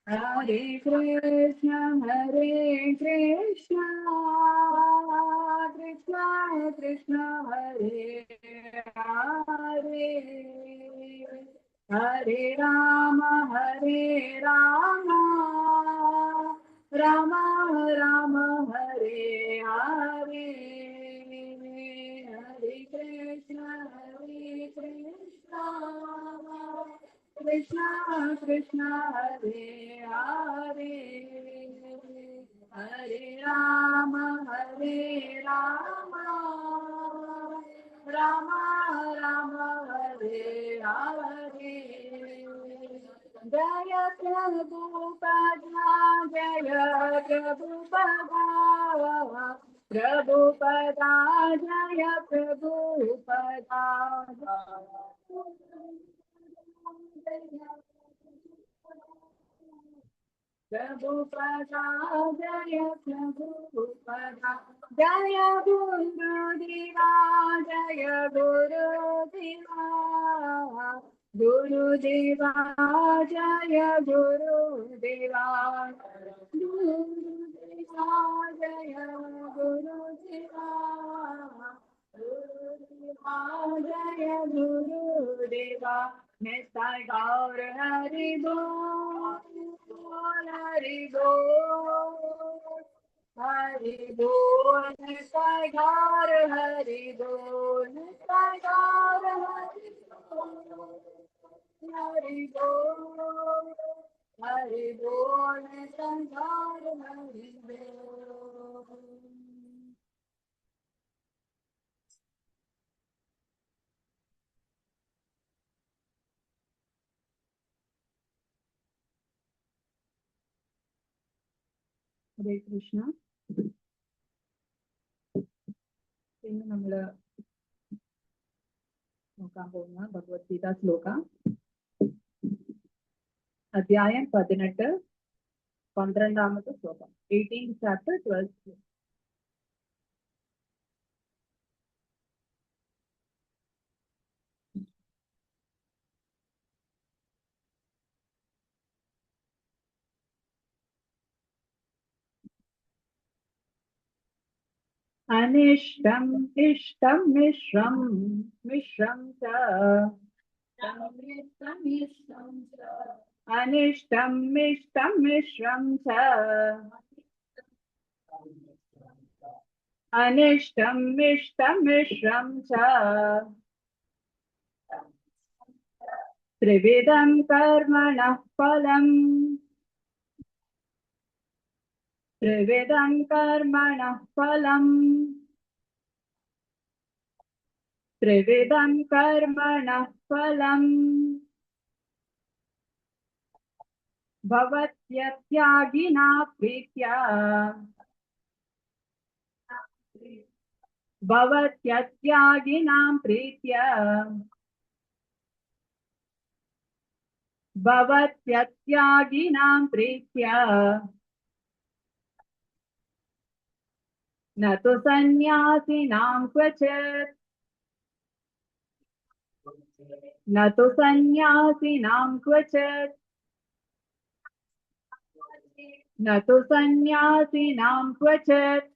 Hare Krishna, Hare Krishna, Krishna Krishna, Hare Hare, Hare Rama, Rama Rama, Hare Hare, Hare Krishna, Krishna Krishna, Hare Hare, Hare Rama, Rama Rama, Hare Hare. Jaya Prabhupada, Jaya Prabhupada, Prabhupada, Jaya Prabhupada. Prabhupada, Jaya Prabhupada, Jaya Guru Deva, Jaya Guru Deva, Guru Deva, Jaya Guru Deva, Guru Deva, Jaya Guru Deva, Guru Deva, Jaya Guru Deva. Nistai Gaur Hari Bol, Hari Bol, Hari Bol. Nistai Gaur Hari Bol, Nistai Gaur Hari Bol, Hari Bol, Hari Bol. Nistai Gaur Hari Bol. Hare Krishna. ഇന്ന് നമ്മള് നോക്കാൻ പോകുന്ന ഭഗവത്ഗീത ശ്ലോക അധ്യായം 18 12ാമത്തെ ശ്ലോകം 18th chapter 12th ശ്ലോകം. अनिष्टम इष्टम मिश्रम मिश्रम च अनिष्टम इष्टम मिश्रम च अनिष्टम इष्टम मिश्रम च त्रिविधं कर्मणः फलम् त्रिविधं कर्मणः फलम् त्रिविधं कर्मणः फलम् भवत्यत्यागिना प्रीत्या भवत्यत्यागिनां प्रीत्या भवत्यत्यागिनां प्रीत्या न तु सन्न्यासिनां क्वचित् न तु सन्न्यासिनां क्वचित् न तु सन्न्यासिनां क्वचित्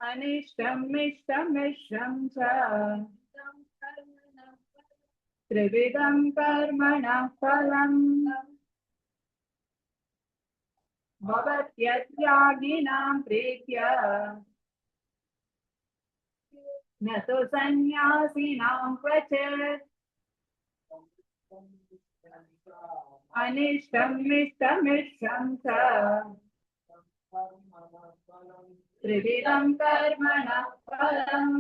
अनिष्टम् इष्टम् मिश्रं च त्रिविधं कर्मणः फलम् भवत्यत्यागिनां प्रीत्या न तु सन्न्यासिनां क्वचित् अनिष्टम् इष्टम् मिश्रं च त्रिविधं कर्मणः फलम्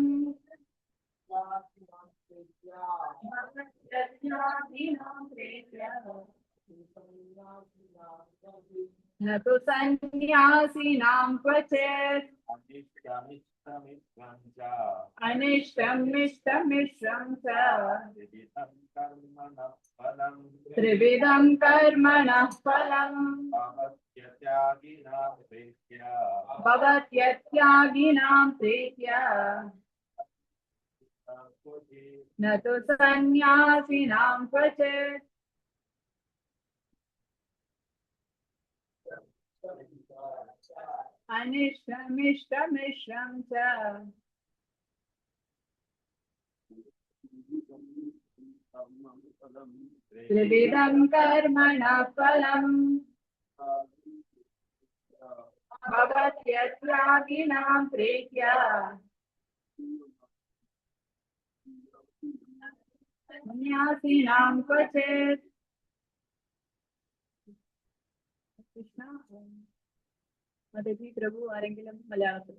न तु सन्न्यासिनां क्वचित् अनिष्टम् इष्टम् मिश्रं च त्रिविधं कर्मणः फलम् भवत्यत्यागिनां प्रीत्या न तु सन्न्यासिनां क्वचित् अनिष्टमिष्टमिश्रं च त्रिविधं कर्मणः फलम् भवत्यत्रागिनां प्रीत्य सन्न्यासिनां क्वचित् कृष्ण मदति प्रभु आरेंगिलं मलयाळത്തിൽ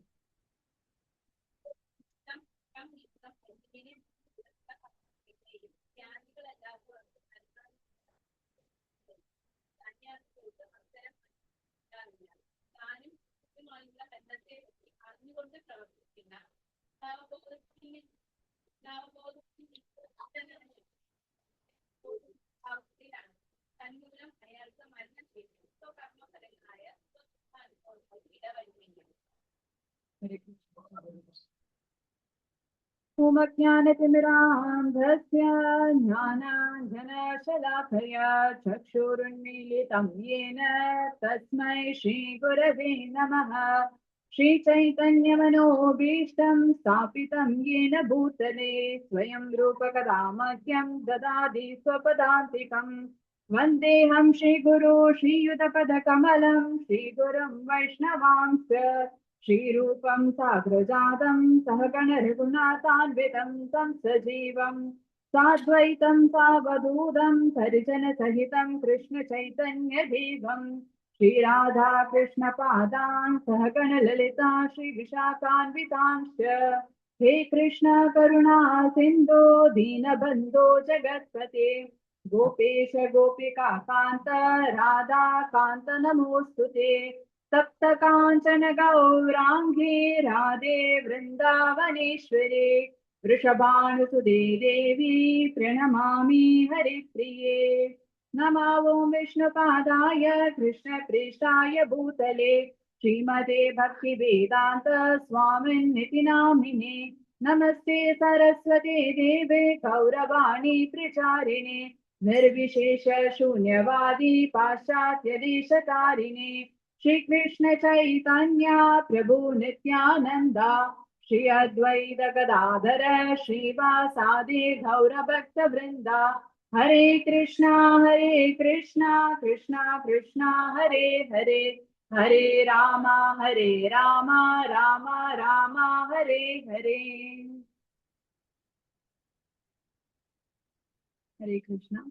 ज्ञानतिमिरान्धस्य ज्ञानाञ्जनशलाकया चक्षुरुन्मीलितं येन तस्मै श्रीगुरवे नमः। श्रीचैतन्यमनोभीष्टं स्थापितं येन भूतले स्वयं रूपकदा मह्यं ददाति स्वपदान्तिकम्। वन्देऽहं श्रीगुरो श्रीयुतपदकमलं श्रीगुरुं वैष्णवांश्च श्रीरूपं साग्रजातं सहगण रघुनाथान्वितं तं सजीवं साद्वैतं सावधूतं परिजनसहितं कृष्णचैतन्यदेवं श्रीराधा कृष्णपादान् सहगण ललिता श्रीविशाखान्वितांश्च। हे कृष्ण करुणा सिन्धो दीनबन्धो जगत्पते गोपेश गोपिका कान्त राधा कान्त नमोऽस्तुते। तप्त कांचन गौरांगी राधे वृंदावनेश्वरे वृषभानुसुते देवी प्रणमामि हरिप्रिये। नमो विष्णुपादाय कृष्णप्रेष्ठाय भूतले श्रीमते भक्तिवेदान्त स्वामिन्निति नामिने। नमस्ते सरस्वते देवे गौरवाणी प्रचारिणे निर्विशेष शून्यवादी पाश्चात्य देशतारिणे। श्री कृष्ण चैतन्य प्रभु नित्यानंदा श्री अद्वैत गदाधर श्रीवासादि गौर भक्त वृंदा। हरे कृष्णा कृष्णा कृष्णा हरे हरे हरे राम राम राम हरे हरे। हरे Krishna.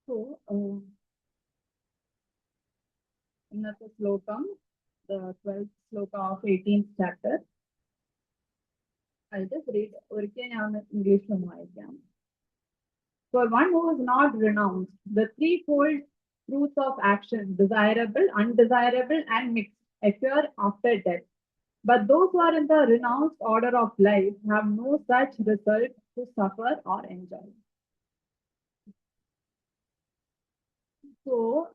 So another slokam, the 12th sloka of 18th chapter. I'll just read English. For one who is not renounced, the threefold truths of action, desirable, undesirable, and mixed, occur after death. But those who are in the renounced order of life have no such result to suffer or enjoy. So,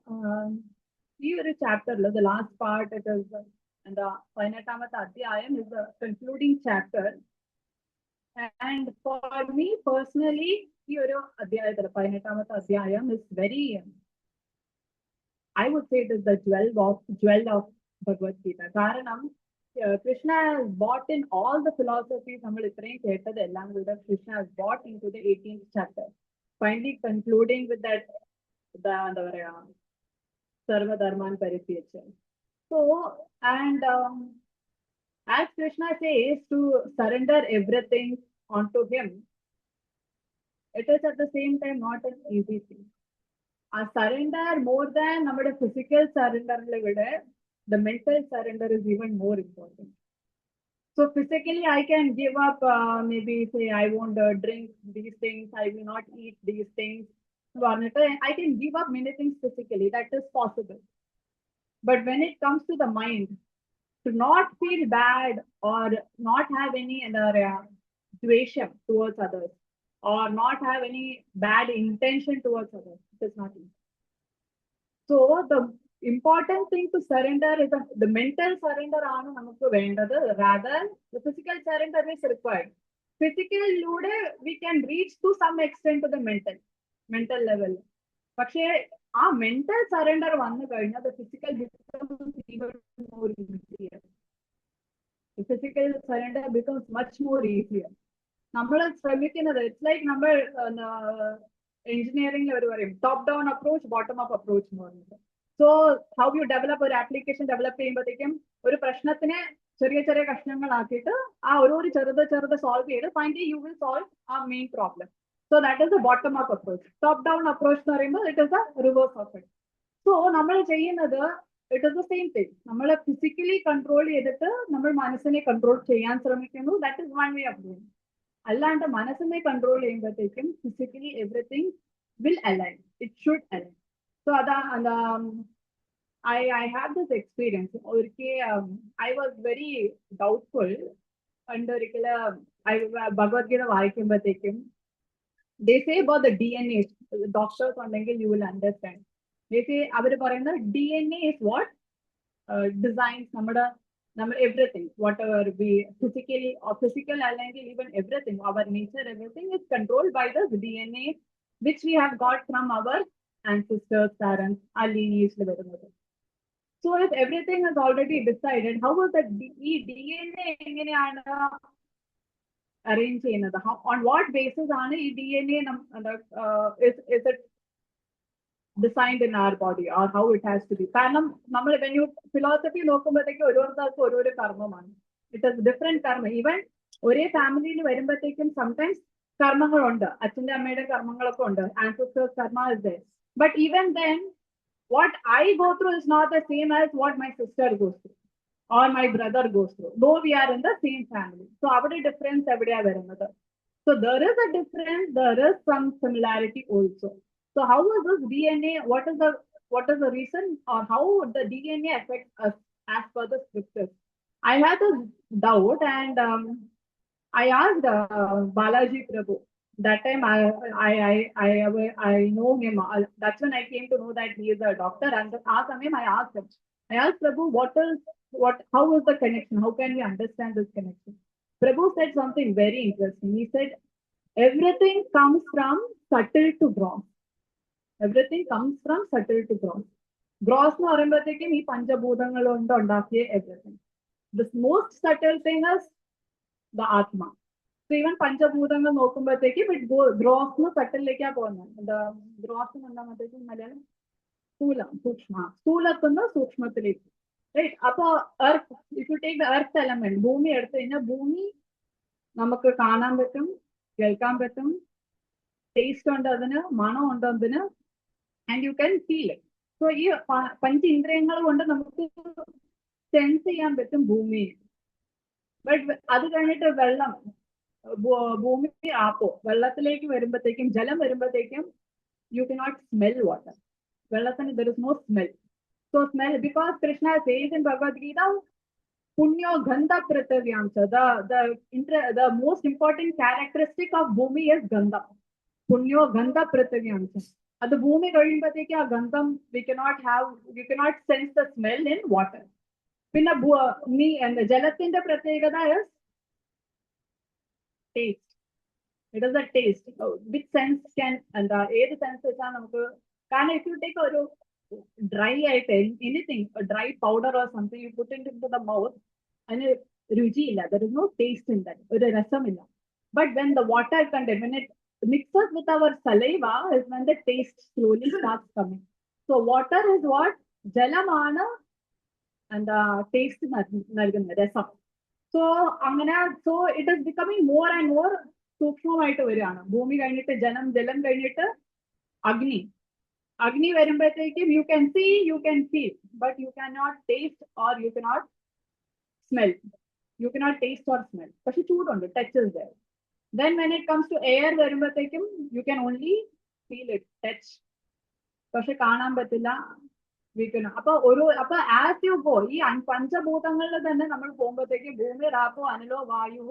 here chapter, the last part, it is, and the Painatamata Adhyayam is the concluding chapter. And for me personally, here the Painatamata Adhyayam is very, I would say it is the jewel of Bhagavad Gita. Karanam, Krishna has brought in all the philosophies, Krishna has brought into the 18th chapter. Finally concluding with that, the Sarva Dharman Parityajya. So, and as Krishna says to surrender everything onto him, it is at the same time not an easy thing. A surrender more than our physical surrender, the mental surrender is even more important. So physically, I can give up, maybe say I won't drink these things, I will not eat these things. I can give up many things physically, that is possible. But when it comes to the mind, to not feel bad or not have any dvesham towards others or not have any bad intention towards others, it is not easy. So important thing to surrender is the mental surrender rather the physical surrender is required. Physical we can reach to some extent to the mental level. But our mental surrender the physical becomes even more easier. The physical surrender becomes much more easier. It's like engineering top down approach, bottom up approach. So how you develop an application develop solve finally you will solve our main problem. So that is the bottom up approach. Top down approach it is a reverse of it. So it is the same thing. Physically control control that is one way of doing. Allanta manasane control physically everything will align. It should align. So I had this experience. I was very doubtful under Bhagavad Gita. They say about the DNA. The doctors on you will understand. They say DNA is what designs everything, whatever we physical alignment, even everything, our nature, everything is controlled by the DNA which we have got from our ancestors, parents, our lineage. So if everything is already decided, how was the DNA arranged? On what basis DNA is it designed in our body, or how it has to be? When you philosophy karma, it is different karma. Even one family sometimes karma ancestors karma is there. But even then, what I go through is not the same as what my sister goes through or my brother goes through, though we are in the same family. So our difference So there is a difference, there is some similarity also. So how is this DNA? What is the reason, or how the DNA affects us as per the scriptures? I had a doubt, and I asked Balaji Prabhu. That time I know him. That's when I came to know that he is a doctor. And I asked him. I asked Prabhu, how is the connection? How can we understand this connection? Prabhu said something very interesting. He said, everything comes from subtle to gross. Everything comes from subtle to gross. Gross no പറയുമ്പോഴത്തേക്കും ഈ പഞ്ചഭൂതങ്ങൾ കൊണ്ട് ഉണ്ടാക്കിയ everything. The most subtle thing is the Atma. So even Panchabhutangal നോക്കുമ്പോഴത്തേക്കും it gross no subtle ലേക്കാ പോകുന്നത്. The gross എന്താകുമ്പോഴത്തേക്കും Malayalam സ്ഥൂലം, സൂക്ഷ്മ. സ്ഥൂലത്തുനിന്ന് സൂക്ഷ്മത്തിലേക്ക്. Right? അപ്പോൾ earth, if you take the earth element, ഭൂമി എടുത്തു കഴിഞ്ഞാൽ ഭൂമി നമുക്ക് കാണാൻ പറ്റും, കേൾക്കാൻ പറ്റും, ടേസ്റ്റ് ഉണ്ട് അതിന്, മണം ഉണ്ട് അതിന്, and you can feel it. So ഈ പഞ്ച ഇന്ദ്രിയങ്ങൾ കൊണ്ട് നമുക്ക് സെൻസ് ചെയ്യാൻ പറ്റും ഭൂമിയെ. ബട്ട് അത് കഴിഞ്ഞിട്ട് വെള്ളം, ഭൂമി ആപ്പോ വെള്ളത്തിലേക്ക് വരുമ്പോഴത്തേക്കും, ജലം വരുമ്പോഴത്തേക്കും you cannot smell water. വെള്ളത്തിന് there is no smell. So smell, because Krishna says in Bhagavad Gita, Punyo Gandha Pratavyamsa. The most important characteristic of Bhumi is Gandha. Punyo Gandha Pratavyamsa. At the Bhumi Gandha Gandham, you cannot sense the smell in water. Pinna and the Jalatinda Pratyegada is taste. It is a taste. Which sense can, and the sense is if you take a dry item, anything, a dry powder or something, you put it into the mouth, and there is no taste in that. But when the water content, when it mixes with our saliva, is when the taste slowly starts coming. So water is what? Jalamana and the taste rasam. So it is becoming more and more സൂക്ഷ്മമായിട്ട് വരികയാണ്. ഭൂമി കഴിഞ്ഞിട്ട് ജലം, ജലം കഴിഞ്ഞിട്ട് അഗ്നി. Agni വരുമ്പോഴത്തേക്കും you can see, you can feel, but you cannot taste or you cannot smell. You cannot taste or smell. പക്ഷെ ചൂടുണ്ട്, touch is there. Then when it comes to air വരുമ്പോഴത്തേക്കും you can only feel it, touch. പക്ഷെ കാണാൻ പറ്റില്ല. അപ്പൊ as you go, ഈ പഞ്ചഭൂതങ്ങളിൽ തന്നെ നമ്മൾ പോകുമ്പോഴത്തേക്ക് ഭൂമി, രാപ്പോ, അനലോ, വായു,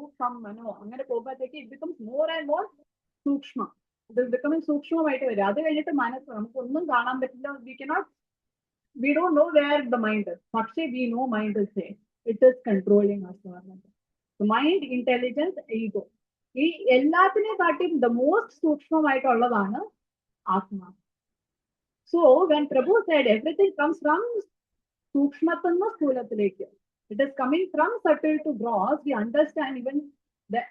മനോ, അങ്ങനെ പോകുമ്പോഴത്തേക്ക് it becomes more and more സൂക്ഷ്മ. It is becoming സൂക്ഷ്മമായിട്ട് വരും. അത് കഴിഞ്ഞിട്ട് മനസ്സ്, നമുക്ക് ഒന്നും കാണാൻ പറ്റില്ല. We cannot we don't know where the mind is. Actually, we know mind is there. It is controlling us. The mind, intelligence, ego. ഈ എല്ലാത്തിനെക്കാട്ടും the most സൂക്ഷ്മമായിട്ടുള്ളതാണ് Atma. So when Prabhu said everything comes from സൂക്ഷ്മത്തുനിന്ന് സ്ഥൂലത്തിലേക്ക്, it is coming from subtle to gross, we understand even the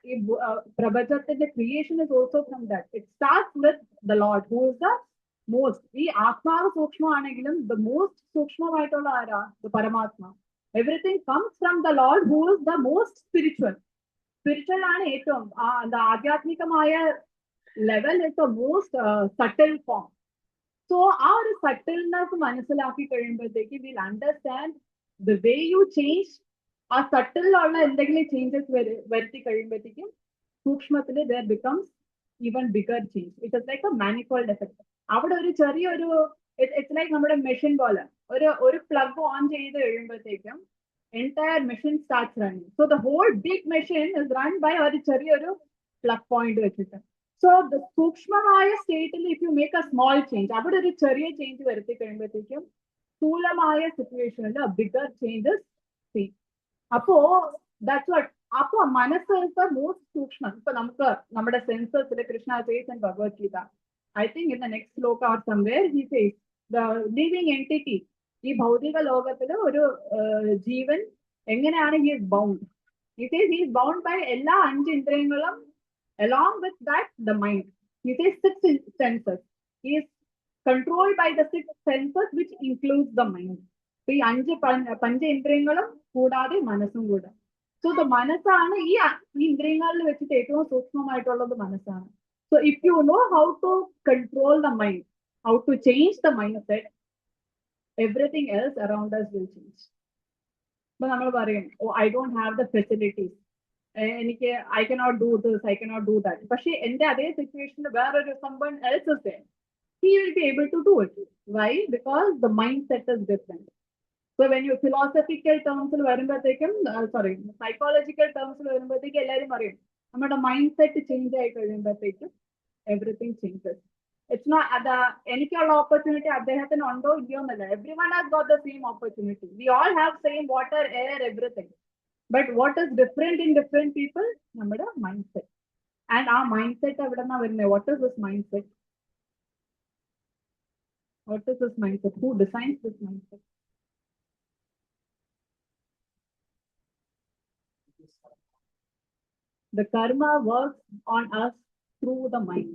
Prabhajaത്തിന്റെ creation is also from that. It starts with the Lord, who is the most. ഈ ആത്മാവ് സൂക്ഷ്മമാണെങ്കിലും the most സൂക്ഷ്മമായിട്ടുള്ള ആരാ? The Paramatma. Everything comes from the Lord, who is the most spiritual. Spiritual ആണ് ഏറ്റവും the ആധ്യാത്മികമായ level is the most subtle form. So our subtleness മനസ്സിലാക്കി കഴിയുമ്പോഴത്തേക്ക് we'll understand the way you change ആ subtle ഉള്ള എന്തെങ്കിലും changes വരുത്തി കഴിയുമ്പോഴത്തേക്കും സൂക്ഷ്മത്തിൽ there becomes even bigger change. It is like a manifold effect. അവിടെ ഒരു ചെറിയൊരു it's like നമ്മുടെ മെഷീൻ പോലെ ഒരു plug on ചെയ്ത് കഴിയുമ്പോഴത്തേക്കും entire machine starts running. So the whole big machine is run by ഒരു ചെറിയൊരു plug point വെച്ചിട്ട്. So the സൂക്ഷ്മമായ സ്റ്റേറ്റിൽ if you make a small change, അവിടെ ഒരു ചെറിയ ചേഞ്ച് വരുത്തി കഴിയുമ്പോഴത്തേക്കും സ്ഥൂലമായ സിറ്റുവേഷനിൽ bigger changes see. അപ്പോ that's what. അപ്പോ മനസ്സ് is the most സൂക്ഷ്മം. ഇപ്പൊ നമുക്ക് നമ്മുടെ സെൻസസിൽ Krishna says in Bhagavad Gita, I think in the next sloka or somewhere he says the living entity, ഈ ഭൗതിക ലോകത്തില് ഒരു ജീവൻ എങ്ങനെയാണ് he is bound. He says he is bound by എല്ലാ 5 ഇന്ദ്രിയങ്ങളും. Along with that, the mind. He says 6 senses. He is controlled by the 6 senses, which includes the mind. So, ഈ 5 പഞ്ചേന്ദ്രിയങ്ങളും കൂടാതെ മനസ്സും കൂടെ. So, the മനസ്സാണ് ഈ ഇന്ദ്രിയങ്ങളിൽ വെച്ചിട്ട് ഏറ്റവും സൂക്ഷ്മമായിട്ടുള്ളത് മനസ്സാണ്. So, if you know how to control the mind, how to change the mindset, everything else around us will change. But നമ്മൾ പറയും, oh, I don't have the facilities. എനിക്ക് I cannot do this, I cannot do that. പക്ഷെ എന്റെ അതേ സിറ്റുവേഷനിൽ വേറൊരു someone else is there. He will be able to do it. Why? Because the mindset is different. So when you philosophical terms വരുമ്പോഴത്തേക്കും psychological terms വരുമ്പോഴത്തേക്കും എല്ലാവരും പറയും നമ്മുടെ mindset change ആയി കഴിയുമ്പോഴത്തേക്കും everything changes. It's not എനിക്കുള്ള ഓപ്പർച്യൂണിറ്റി അദ്ദേഹത്തിന് ഉണ്ടോ ഇല്ലയോ എന്നല്ല. Everyone has got the same opportunity. We all have same water, air, everything. But what is different in different people? നമ്മുടെ mindset. And our mindset എവിടെന്നാ വരുന്നത്? What is this mindset? What is this mindset? Who designs this mindset? The karma works on us through the mind.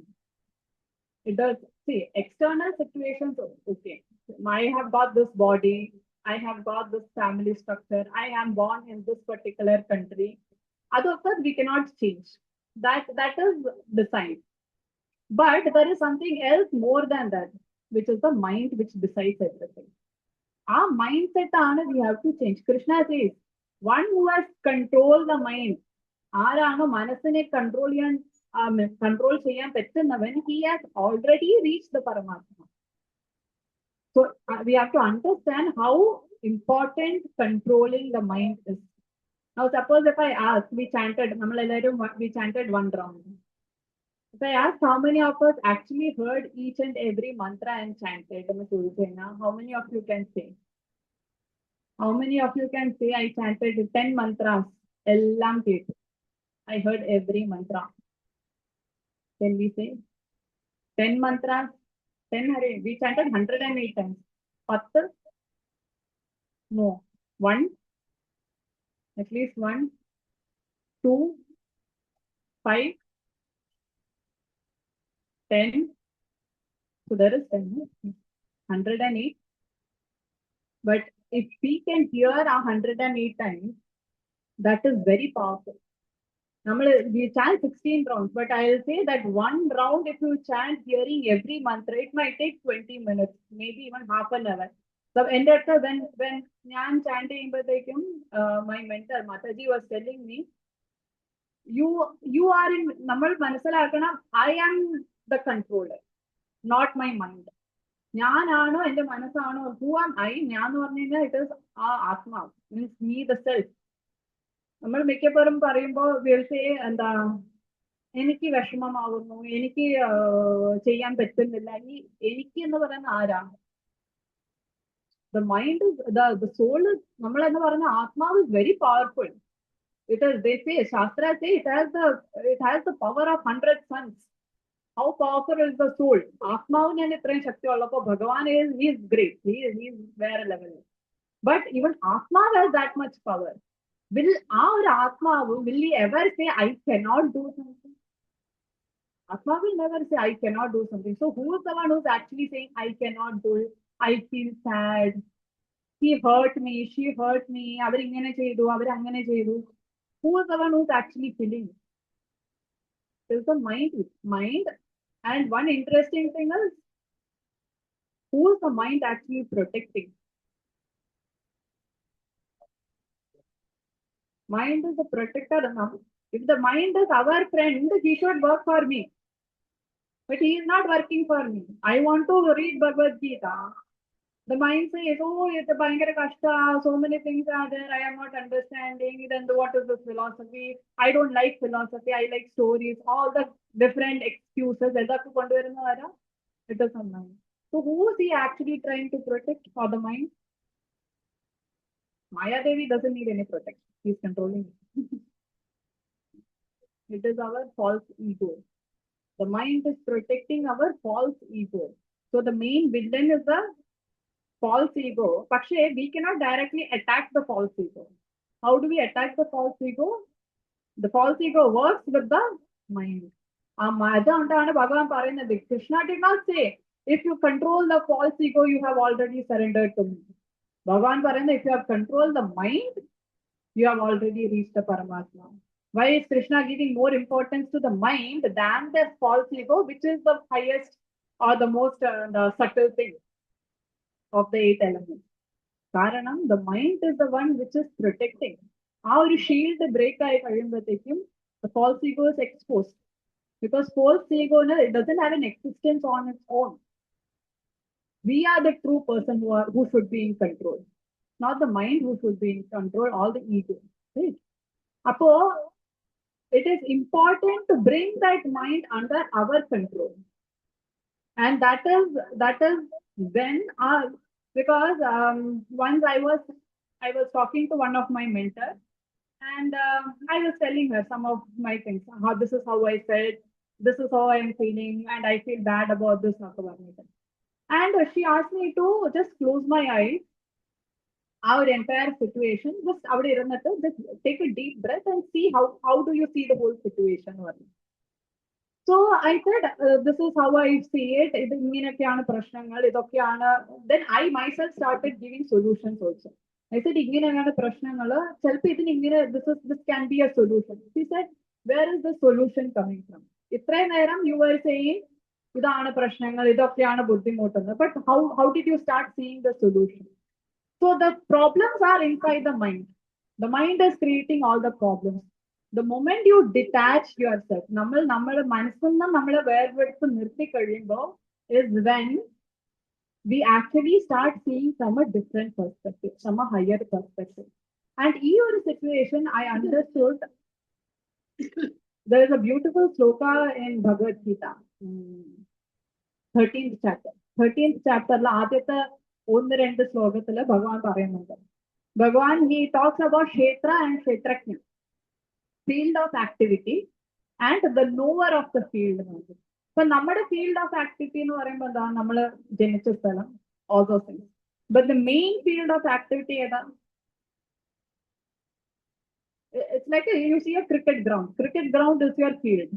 It does. See, external situations, okay. I have got this body. I have got this family structure. I am born in this particular country. Other of we cannot change. That is designed. But there is something else more than that, which is the mind which decides everything. Our mindset we have to change. Krishna says, one who has controlled the mind, ആരാണ് മനസ്സിനെ control ചെയ്യാൻ പറ്റുന്നവൻ, he has already reached the Paramatma. So we have to understand how important controlling the mind is. Now suppose if I ask, we chanted one round. If I ask how many of us actually heard each and every mantra and chanted, how many of you can say? How many of you can say I chanted 10 mantras? I heard every mantra. Can we say 10 mantras? 10 we chanted 108 times. 10? No. 1? At least 1, 2, 5, 10. So there is 10. 108. But if we can hear 108 times, that is very powerful. We chant 16 rounds, but I'll say that one round, if you chant hearing every mantra, it might take 20 minutes, maybe even half an hour. So when I'm chanting, my mentor Mataji was telling me, you are in Namal Manasalakana, I am the controller, not my mind. Jnanano and the Manasano, who am I? Jnana, it is Atma, means me, the self. നമ്മൾ മിക്കപ്പോഴും പറയുമ്പോൾ എന്താ എനിക്ക് വിഷമമാവുന്നു, എനിക്ക് ചെയ്യാൻ പറ്റുന്നില്ല. ഈ എനിക്ക് എന്ന് പറയുന്ന ആരാ? The mind is, the soul is, നമ്മൾ എന്ന് പറഞ്ഞ ആത്മാവ് is very powerful. It is, they say, Shastra say it has the power of 100 suns. How powerful is the soul? ആത്മാവിനാണ് ഇത്രയും ശക്തി ഉള്ളപ്പോൾ ഭഗവാൻ he is great. He is വേറെ level. But even Atma has that much power. Will our Atma, will he ever say, I cannot do something? Atma will never say, I cannot do something. So who is the one who's actually saying, I cannot do it? I feel sad. He hurt me. She hurt me. അവരിങ്ങനെ ചെയ്തു, അവരങ്ങനെ ചെയ്തു. Who is the one who's actually feeling it? It's the mind. And one interesting thing is, who is the mind actually protecting? Mind is the protector. If the mind is our friend, he should work for me. But he is not working for me. I want to read Bhagavad Gita. The mind says, oh, it's a bhayangara kashta, so many things are there, I am not understanding. Then what is this philosophy? I don't like philosophy, I like stories, all the different excuses. It is a mind. So who is he actually trying to protect for the mind? Maya Devi doesn't need any protection. He's controlling it. It is our false ego. The mind is protecting our false ego. So the main villain is the false ego. Pakshe, we cannot directly attack the false ego. How do we attack the false ego? The false ego works with the mind. Krishna did not say, if you control the false ego, you have already surrendered to me. Bhagavan parayna, if you have controlled the mind, you have already reached the Paramatma. Why is Krishna giving more importance to the mind than the false ego, which is the highest or the most the subtle thing of the 8 elements? Karanam, the mind is the one which is protecting. Our shield break, the false ego is exposed. Because false ego, it doesn't have an existence on its own. We are the true person who should be in control. Not the mind who should be in control, all the ego. Right? Apo, it is important to bring that mind under our control. And that is when because once I was talking to one of my mentors, and I was telling her some of my things. How this is how I felt, this is how I am feeling, and I feel bad about this. And she asked me to just close my eyes, our entire situation, just take a deep breath and see how do you see the whole situation. So I said, this is how I see it. Then I myself started giving solutions also. I said, this can be a solution. She said, where is the solution coming from? You were saying, but how did you start seeing the solution? So the problems are inside the mind. The mind is creating all the problems. The moment you detach yourself, is when we actually start seeing from a different perspective, from a higher perspective. And in your situation, I understood there is a beautiful sloka in Bhagavad Gita, 13th chapter. 13th chapter, Bhagavan, he talks about Kshetra and Kshetraknya, field of activity, and the knower of the field. So, നമ്മുടെ field of activity എന്ന് പറയുമ്പോൾ എന്താണ് നമ്മൾ ജനിച്ച സ്ഥലം, all those things. But the main field of activity ഏതാ? It's like you see a cricket ground. Cricket ground is your field.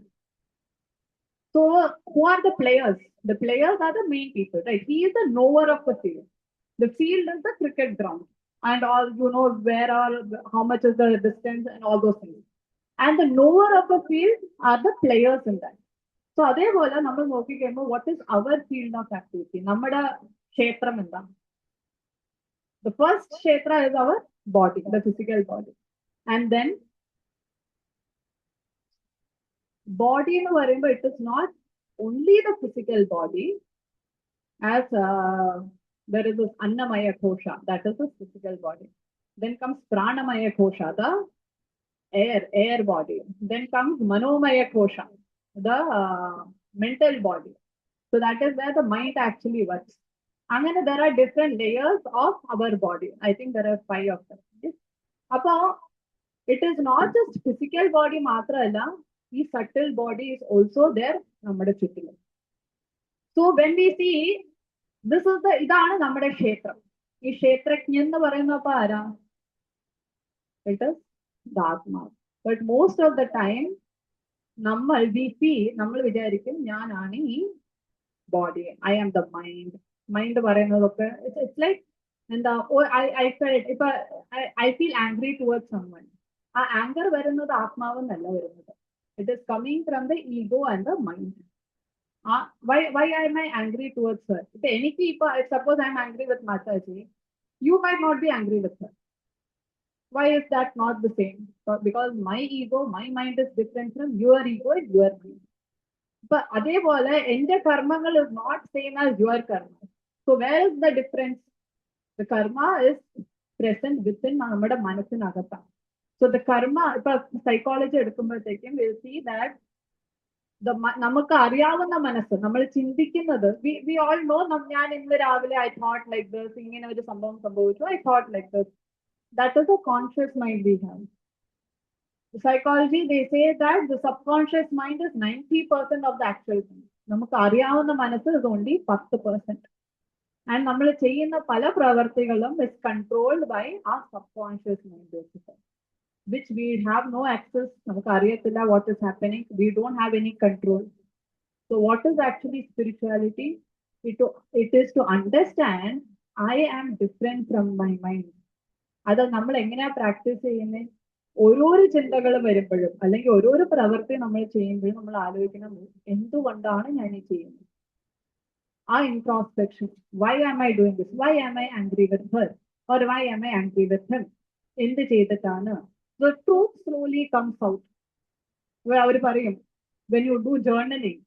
So, who are the players? The players are the main people, right? He is the knower of the field. The field is the cricket ground, and all how much is the distance and all those things. And the knower of the field are the players in that. So, what is our field of activity? The first kshetra is our body, the physical body. And then, body, it is not only the physical body, as there is this Annamaya Kosha, that is the physical body. Then comes Pranamaya Kosha, the air body. Then comes Manomaya Kosha, the mental body. So that is where the mind actually works. Angana, there are different layers of our body. I think there are 5 of them. Yes. Appa, it is not just physical body മാത്രമല്ല, the subtle body is also there നമ്മുടെ ചുറ്റിലും. So when we see, this is the ഇതാണ് നമ്മുടെ ക്ഷേത്രം. ഈ ക്ഷേത്രജ്ഞൻ എന്ന് പറയുന്നപ്പോ ആരാ? It is the Atma. But most of the time, we feel, നമ്മൾ വിചാരിക്കും ഞാനാണ് ഈ body. I am the mind. Mind പറയുന്നതൊക്കെ it's like, and I felt if I feel angry towards someone. ആ anger വരുന്നത് ആത്മാവെന്നല്ല വരുന്നത്. It is coming from the ego and the mind. Why am I angry towards her? Suppose I'm angry with Mataji, you might not be angry with her. Why is that not the same? Because my ego, my mind is different from your ego and your mind. But അതേപോലെ എന്റെ കർമ്മങ്ങൾ is not same as your karma. So where is the difference? The karma is present within നമ്മുടെ മനസ്സിനകത്താണ്. So the karma, ഇപ്പൊ psychology എടുക്കുമ്പോഴത്തേക്കും we'll see that നമുക്ക് അറിയാവുന്ന മനസ്സ് നമ്മൾ ചിന്തിക്കുന്നത്, we all know, ഞാൻ ഇന്ന് രാവിലെ I thought like this, ഇങ്ങനെ ഒരു സംഭവം സംഭവിച്ചു, I thought like this. That is a conscious mind we have. The psychology, they say that the subconscious mind is 90% of the actual thing. നമുക്ക് അറിയാവുന്ന മനസ്സ് is only 10%. And നമ്മൾ ചെയ്യുന്ന പല പ്രവർത്തികളും is controlled by our subconscious mind basically, which we have no access. നമുക്ക് അറിയത്തില്ല what is happening. We don't have any control. So what is actually spirituality? It is to understand I am different from my mind. അത് നമ്മൾ എങ്ങനെയാ practice ചെയ്യുന്നത്? ഓരോരോ ചിന്തകൾ വരുമ്പോഴും അല്ലെങ്കിൽ ഓരോരോ പ്രവൃത്തി നമ്മൾ ചെയ്യുമ്പോഴും നമ്മൾ ആലോചിക്കണം എന്തുകൊണ്ടാണ് ഞാൻ ഈ ചെയ്യുന്നത്. ആ introspection, why am I doing this? Why am I angry with her? Or why am I angry with him? എന്ത് ചെയ്തിട്ടാണ്? The truth slowly comes out. അവർ പറയും, when you do journaling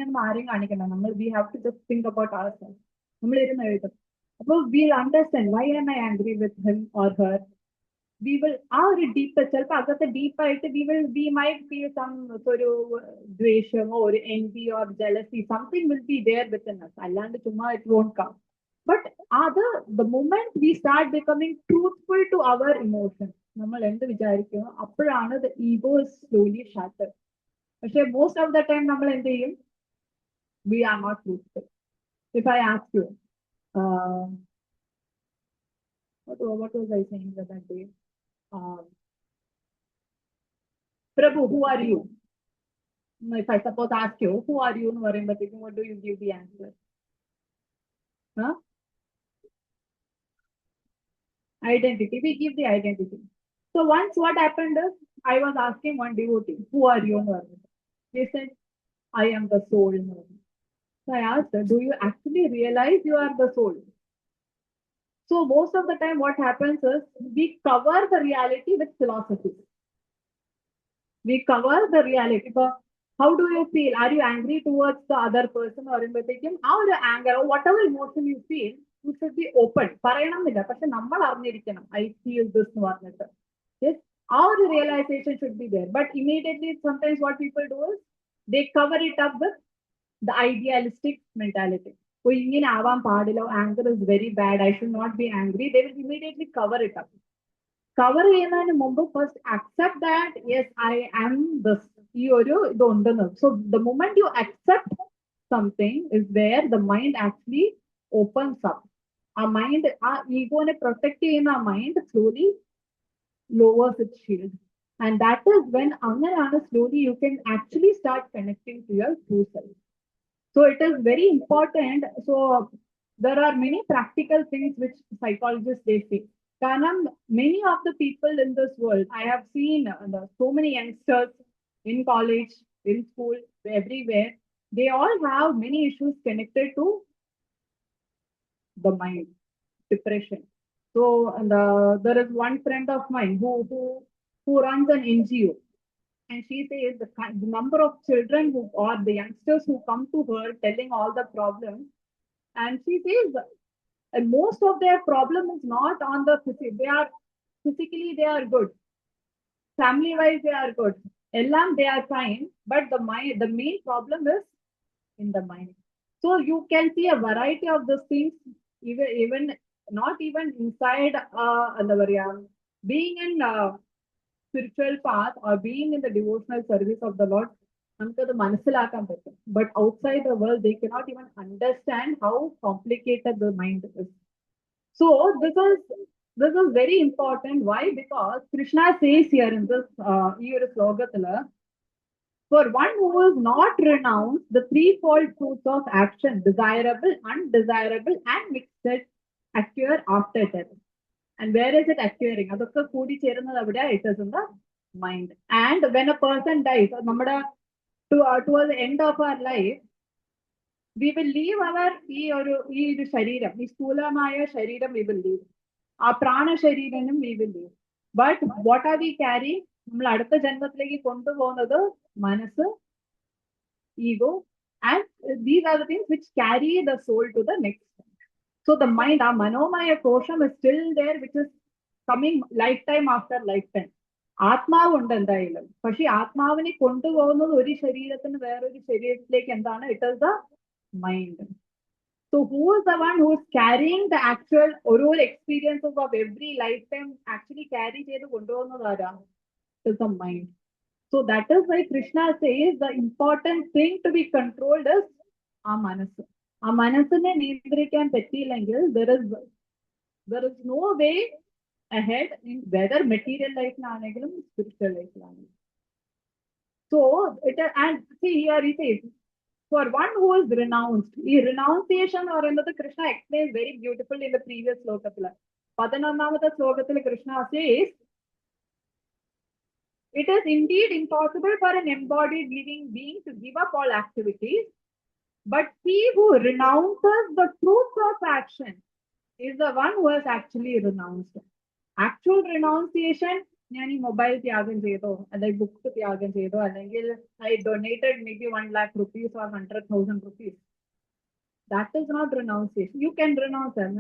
ഒന്നും ആരെയും കാണിക്കണം, we have to just think about ourselves. നമ്മൾ ഇരുന്ന് എഴുതും. അപ്പോൾ we'll understand why am I angry with him or her. We will ഒരു ഡീപ്പ്, ചിലപ്പോൾ അകത്തെ ഡീപ്പായിട്ട് we might feel some ഒരു ദ്വേഷമോ ഒരു envy or jealousy, something will be there within us. അല്ലാണ്ട് ചുമ്മാ it won't come. But the moment we start becoming truthful to our emotions, നമ്മൾ എന്ത് വിചാരിക്കുന്നു അപ്പോഴാണ് the ego is slowly shattered. പക്ഷെ most of the time നമ്മൾ എന്ത് ചെയ്യും? We are not truthful. If I ask you, what was I saying that day? Prabhu, who are you? If I suppose ask you, who are you? What do you give the answer? Huh? Identity. We give the identity. So once what happened is, I was asking one devotee, who are you? They said, I am the soul. So I asked her, do you actually realize you are the soul? So most of the time what happens is, we cover the reality with philosophy. We cover the reality. But how do you feel? Are you angry towards the other person or in particular? How the anger or whatever emotion you feel, you should be open. I feel this one. Yes, our realization should be there. But immediately, sometimes what people do is, they cover it up with the idealistic mentality. Anger is very bad, I should not be angry. They will immediately cover it up. Cover first accept that, yes, I am this. So the moment you accept something is where the mind actually opens up. Our mind, our ego and protecting our mind slowly lowers its shield. And that is when slowly you can actually start connecting to your true self. So it is very important. So there are many practical things which psychologists they say. Kanam, many of the people in this world, I have seen so many youngsters in college, in school, everywhere, they all have many issues connected to the mind, depression. So there is one friend of mine who runs an NGO. And she says the number of children or the youngsters who come to her telling all the problems. And she says most of their problem is not on the physical. Physically they are good. Family wise they are good. Ellam they are fine. But the main problem is in the mind. So you can see a variety of these things even not even inside being in spiritual path or being in the devotional service of the Lord, നമുക്കത് മനസ്സിലാക്കാൻ പറ്റും. But outside the world, they cannot even understand how complicated the mind is. So this is very important. Why? Because Krishna says here in this ഈ ഒരു ശ്ലോകത്തില്, for one who is not renounced, the threefold fruits of action, desirable, undesirable, and mixed, occur after death. And where is it occurring? അതൊക്കെ കൂടി ചേരുന്നത് എവിടെയാ? It is in the mind. And when a person dies, നമ്മുടെ towards the end of our life, we will leave our ഈ ഒരു ശരീരം, ഈ സ്ഥൂലമായ ശരീരം we will leave. ആ പ്രാണശരീരനും we will leave. But what are we carrying? നമ്മൾ അടുത്ത ജന്മത്തിലേക്ക് കൊണ്ടുപോകുന്നത് മനസ്സ്, ego, and these are the things which carry the soul to the next. So the mind, our manomaya kosham is still there, which is coming lifetime after lifetime. ആത്മാവ് ഉണ്ട് എന്തായാലും. പക്ഷെ ആത്മാവിനെ കൊണ്ടുപോകുന്നത് ഒരു ശരീരത്തിന് വേറൊരു ശരീരത്തിലേക്ക് എന്താണ്? It is the mind. So who is the one who is carrying the actual ഓരോ experiences of every lifetime actually carry ചെയ്ത് കൊണ്ടുപോകുന്നത് ആരാ? It is the mind. So that is why Krishna says the important thing to be controlled is our മനസ്സ്. ആ മനസ്സിനെ നിയന്ത്രിക്കാൻ പറ്റിയില്ലെങ്കിൽ there is no way ahead in whether material life-ലാണെങ്കിലും spiritual life-ലാണെങ്കിലും. So and see here he says, for one who is renounced, ഈ renunciation എന്ന് പറയുന്നത് Krishna explains very beautifully in the previous ശ്ലോകത്തില്. 11ാമത്തെ ശ്ലോകത്തിൽ Krishna says, it is indeed impossible for an embodied living being to give up all activities, but he who renounces the fruits of action is the one who has actually renounced. Actual renunciation, ഞാൻ ഈ mobile ത്യാഗം ചെയ്തോ, അല്ലെങ്കിൽ books ത്യാഗം ചെയ്തോ, അല്ലെങ്കിൽ I donated maybe 1 lakh rupees or 100,000 rupees. That is not renunciation. You can renounce them,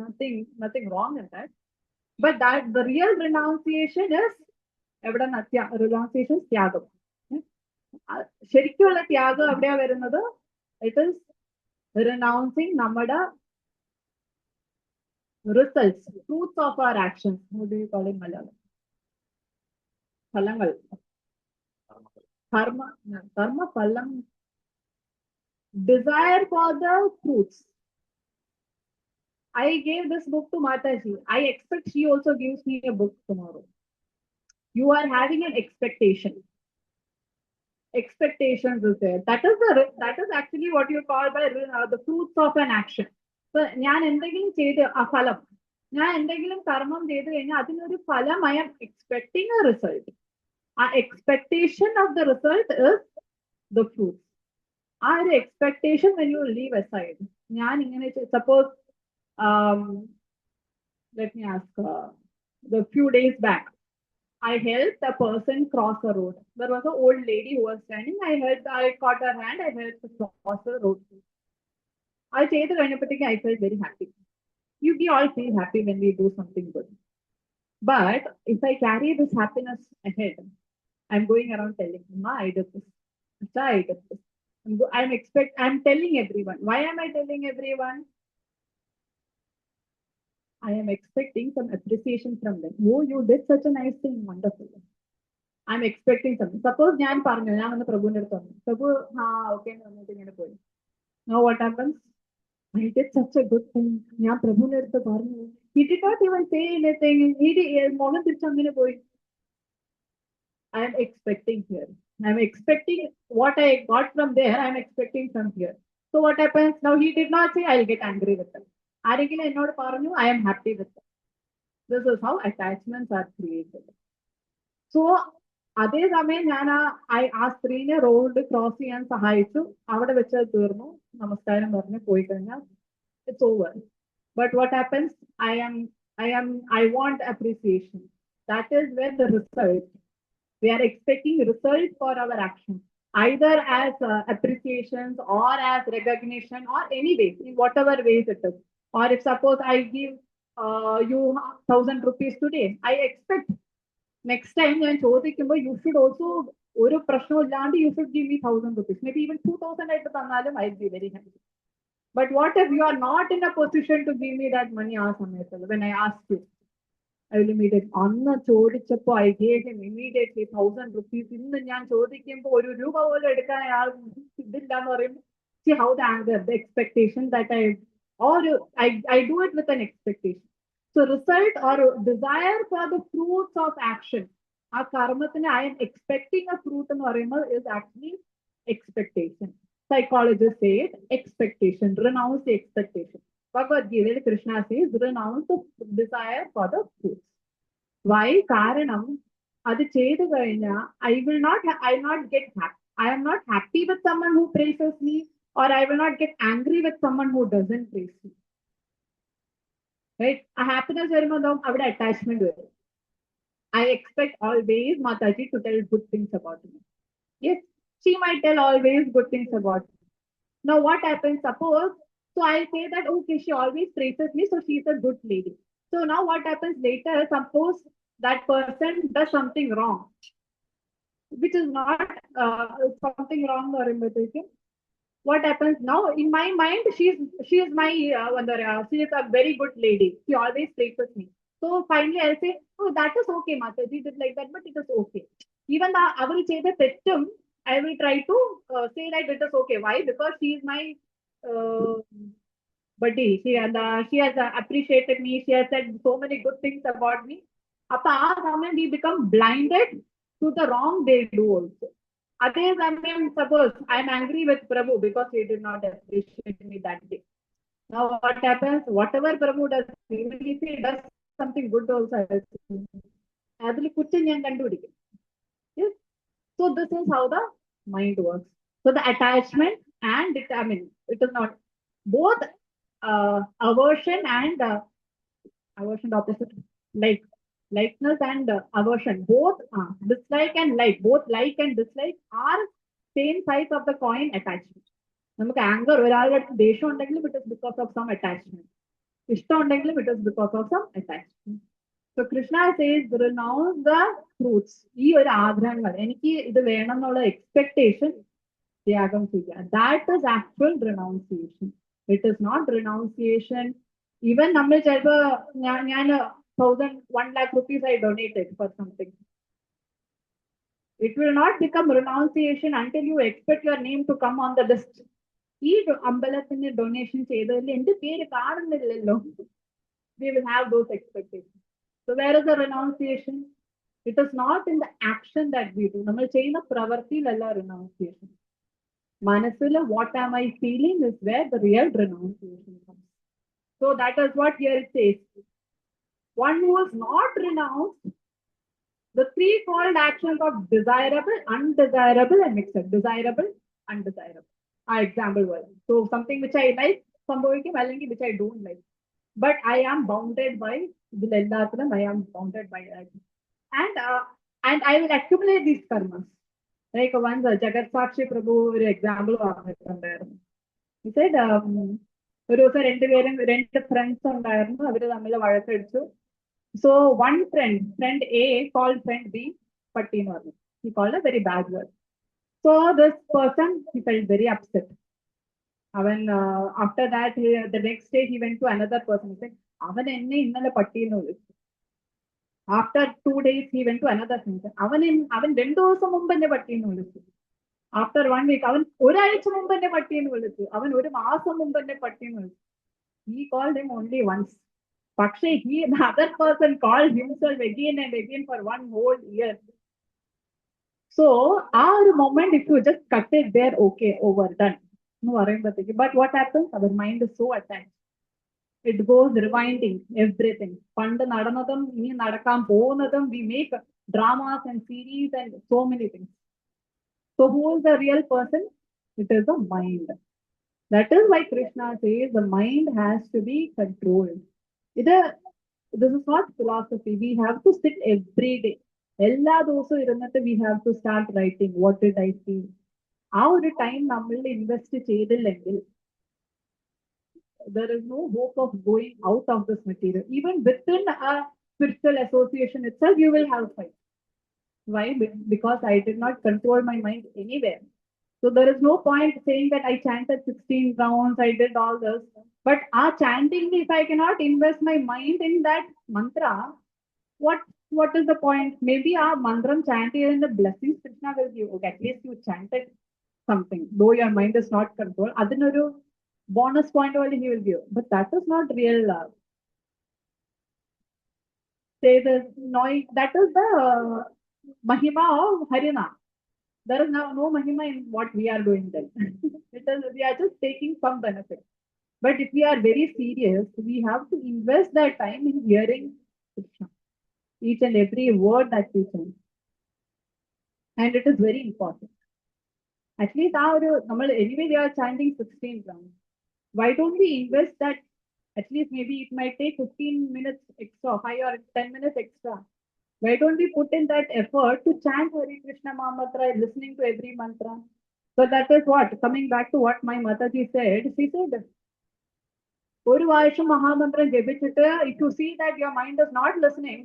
nothing wrong in that. But that the real renunciation is renunciation ത്യാഗം. ശരിക്കുള്ള ത്യാഗം എവിടെയാ വരുന്നത്? It is renouncing നമ്മുടെ results, fruits of our actions. What do you call it in Malayalam? Phalangal. Karma phalam. Desire for the fruits. I gave this book to Mataji. I expect she also gives me a book tomorrow. You are having an expectation. Expectations is there. That is actually what you call by the fruits of an action. So ഞാൻ എന്തെങ്കിലും ചെയ്ത് ആ ഫലം, ഞാൻ എന്തെങ്കിലും കർമ്മം ചെയ്ത് കഴിഞ്ഞാൽ അതിനൊരു ഫലം, I am expecting a result. ആ expectation of the result is the fruits. ആ ഒരു expectation when you leave aside. ഞാൻ ഇങ്ങനെ suppose let me ask the few days back I helped a person cross a road. There was an old lady who was standing. I caught her hand. I helped her cross the road. I say the Ganapatiki, I felt very happy. We all feel happy when we do something good. But if I carry this happiness ahead, I'm going around telling, Ma, I did this. I did this. I'm telling everyone. Why am I telling everyone? I am expecting some appreciation from them. Oh, you did such a nice thing. Wonderful. I'm expecting something. Suppose ഞാൻ പറഞ്ഞു, ഞാൻ വന്ന് പ്രഭുവിന്റെ അടുത്ത് പറഞ്ഞു. പ്രഭു, okay, എന്നിട്ട് ഇങ്ങനെ പോയി. Now what happens? I did such a good thing. ഞാൻ പ്രഭുവിന്റെ അടുത്ത് പറഞ്ഞു. He did not even say anything. Mohan തിരിച്ച് അങ്ങനെ പോയി. I am expecting here. I am expecting what I got from there. I am expecting from here. So what happens? Now he did not say, I'll get angry with him. ആരെങ്കിലും എന്നോട് പറഞ്ഞു, I am happy with them. This is how attachments are created. So അതേ സമയം ഞാൻ ആ സ്ത്രീനെ road cross ചെയ്യാൻ സഹായിച്ചു, അവിടെ വെച്ച് തീർന്നു, നമസ്കാരം പറഞ്ഞ് പോയി കഴിഞ്ഞാൽ it's over. But what happens? I want appreciation. That is where the result. We are expecting result for our action, either as appreciations or as recognition or any way, in whatever ways it is. Or if suppose I give you 1,000 rupees today, I expect next time ഞാൻ ചോദിക്കുമ്പോൾ you should also ഒരു പ്രശ്നമില്ലാണ്ട് you should give me 1,000 rupees. Maybe even 2,000 ആയിട്ട് തന്നാലും I'll be very happy. But what if you are not in a position to give me that money when I asked you? I will immediately. അന്ന് ചോദിച്ചപ്പോ I gave him immediately 1,000 rupees. ഇന്ന് ഞാൻ ചോദിക്കുമ്പോൾ ഒരു രൂപ പോലും എടുക്കാൻ അയാൾ ഇതില്ലാന്ന് പറയുമ്പോൾ see how the anger, the expectation that or I do it with an expectation. So result or desire for the fruits of action. ആ കർമ്മത്തിന് I am expecting a fruit എന്ന് പറയുമ്പോൾ is actually expectation. Psychologists say it expectation. Renounce the expectation. Bhagavad Gita, Krishna says, renounce the desire for the fruits. Why? Karanam, അത് ചെയ്തു കഴിഞ്ഞാൽ I will not get happy. I am not happy with someone who praises me, or I will not get angry with someone who doesn't praise me. Right? A happiness വരുമ്പോൾ അവിടെ attachment വരും. I expect always Mataji to tell good things about me. Yes, she might tell always good things about me. Now what happens? Suppose, so I say that, okay, she always praises me, so she's a good lady. So now what happens later? Suppose that person does something wrong, which is not something wrong or imitation. What happens now? In my mind, she is my she is a very good lady. She always praises me. So finally, I'll say, oh, that is okay, Mataji did like that, but it is okay. Even the I will say the system, I will try to say that it is okay. Why? Because she is my uh, buddy. She has appreciated me. She has said so many good things about me. Appa സമയം we become blinded to the wrong they do also. അതേ സമയം suppose I am angry with Prabhu because he did not appreciate me that day. Now what happens? Whatever Prabhu does, even if he does something good also, അതിൽ കുറ്റം ഞാൻ കണ്ടുപിടിക്കും. Yes. So this is how the mind works. So the attachment and it is not both aversion and aversion opposite, like likeness and aversion, both dislike and like, both like and dislike are same size of the coin attachment. നമുക്ക് anchor ഒരാളുടെ ദേഷ്യം ഉണ്ടെങ്കിലും it is because of some attachment, ഇഷ്ടം ഉണ്ടെങ്കിലും it is because of some attachment. So Krishna says renounce the fruits. ഈ ഒരു ആഗ്രഹങ്ങൾ എനിക്ക് ഇത് വേണം എന്നുള്ള എക്സ്പെക്ടേഷൻ ത്യാഗം ചെയ്യുക. That is actual renunciation. It is not renunciation. Even നമ്മൾ ചിലപ്പോ ഞാൻ 1,00,000 rupees I donated for something. It will not become renunciation until you expect your name to come on the list. ഈ അമ്പലത്തിന് ഡൊണേഷൻ ചെയ്തതിൽ എന്റെ പേര് കാണുന്നില്ലല്ലോ. We will have those expectations. So where is the renunciation? It is not in the action that we do. നമ്മൾ ചെയ്യുന്ന പ്രവൃത്തിയിലല്ല renunciation. മനസ്സിൽ what am I feeling is where the real renunciation comes. So that is what here it says. One who is not renounced, the threefold actions of desirable, undesirable, and mixed. Desirable, undesirable. Example was. So something which I like, which I don't like. But I am bounded by I am bounded by that. And I will accumulate these karmas. Like once Jagat Sakshi Prabhu example പറഞ്ഞിട്ടുണ്ടായിരുന്നു. He said ഒരു ദിവസം രണ്ട് friends ഉണ്ടായിരുന്നു, അവര് തമ്മിൽ വഴക്കടിച്ചു. So one friend A called friend B പട്ടി എന്ന് പറഞ്ഞു. He called a very bad word. So this person, he felt very upset. അവൻ after that the next day he went to another person. He said അവൻ എന്നെ ഇന്നലെ പട്ടി എന്ന് വിളിച്ചു. After 2 days he went to another person. അവൻ 2 ദിവസം മുമ്പ് എന്നെ പട്ടി എന്ന് വിളിച്ചു. After 1 week അവൻ ഒരാഴ്ച മുമ്പ് എന്നെ പട്ടി എന്ന് വിളിച്ചു. അവൻ 1 മാസം മുമ്പ് എന്നെ പട്ടി എന്ന് വിളിച്ചു. He called him only once. പക്ഷേ the other person called himself again and again for 1 whole year. So our moment, if you just cut it there, okay, over, done. No, but what happens? Our mind is so attached. It goes rewinding everything. പണ്ട് നടന്നതും ഇനി നടക്കാൻ പോകുന്നതും, we make dramas and series and so many things. So who is the real person? It is the mind. That is why Krishna says the mind has to be controlled. This is not philosophy. We have to sit every day. എല്ലാ ദിവസവും ഇരുന്നിട്ട് we have to start writing. What did I feel? ആ ഒരു time നമ്മൾ invest ചെയ്തില്ലെങ്കിൽ there is no hope of going out of this material. Even within a spiritual association itself, you will have fight. Why? Because I did not control my mind anywhere. So there is no point saying that I chanted 16 rounds, I did all this. But our chanting, if I cannot invest my mind in that mantra, what what is the point? Maybe our mantram chanted and the blessings Krishna will give. Okay, at least you chanted something, though your mind is not controlled. Adinnoru bonus point only he will give. But that is not real love. Say the noise, that is the Mahima of Harina. There is no Mahima in what we are doing then. We are just taking some benefit. But if we are very serious, we have to invest that time in hearing Krishna, each and every word that we say. And it is very important. At least anyway, we are chanting 16 rounds. Why don't we invest that? At least maybe it might take 15 minutes extra, 5 or 10 minutes extra. Why don't we put in that effort to chant Hare Krishna Mahamantra, listening to every mantra? So that is what, coming back to what my Mataji said, she said, ഒരു പ്രാവശ്യം മഹാമന്ത്രം ജപിച്ചിട്ട് if you see that your mind is not listening,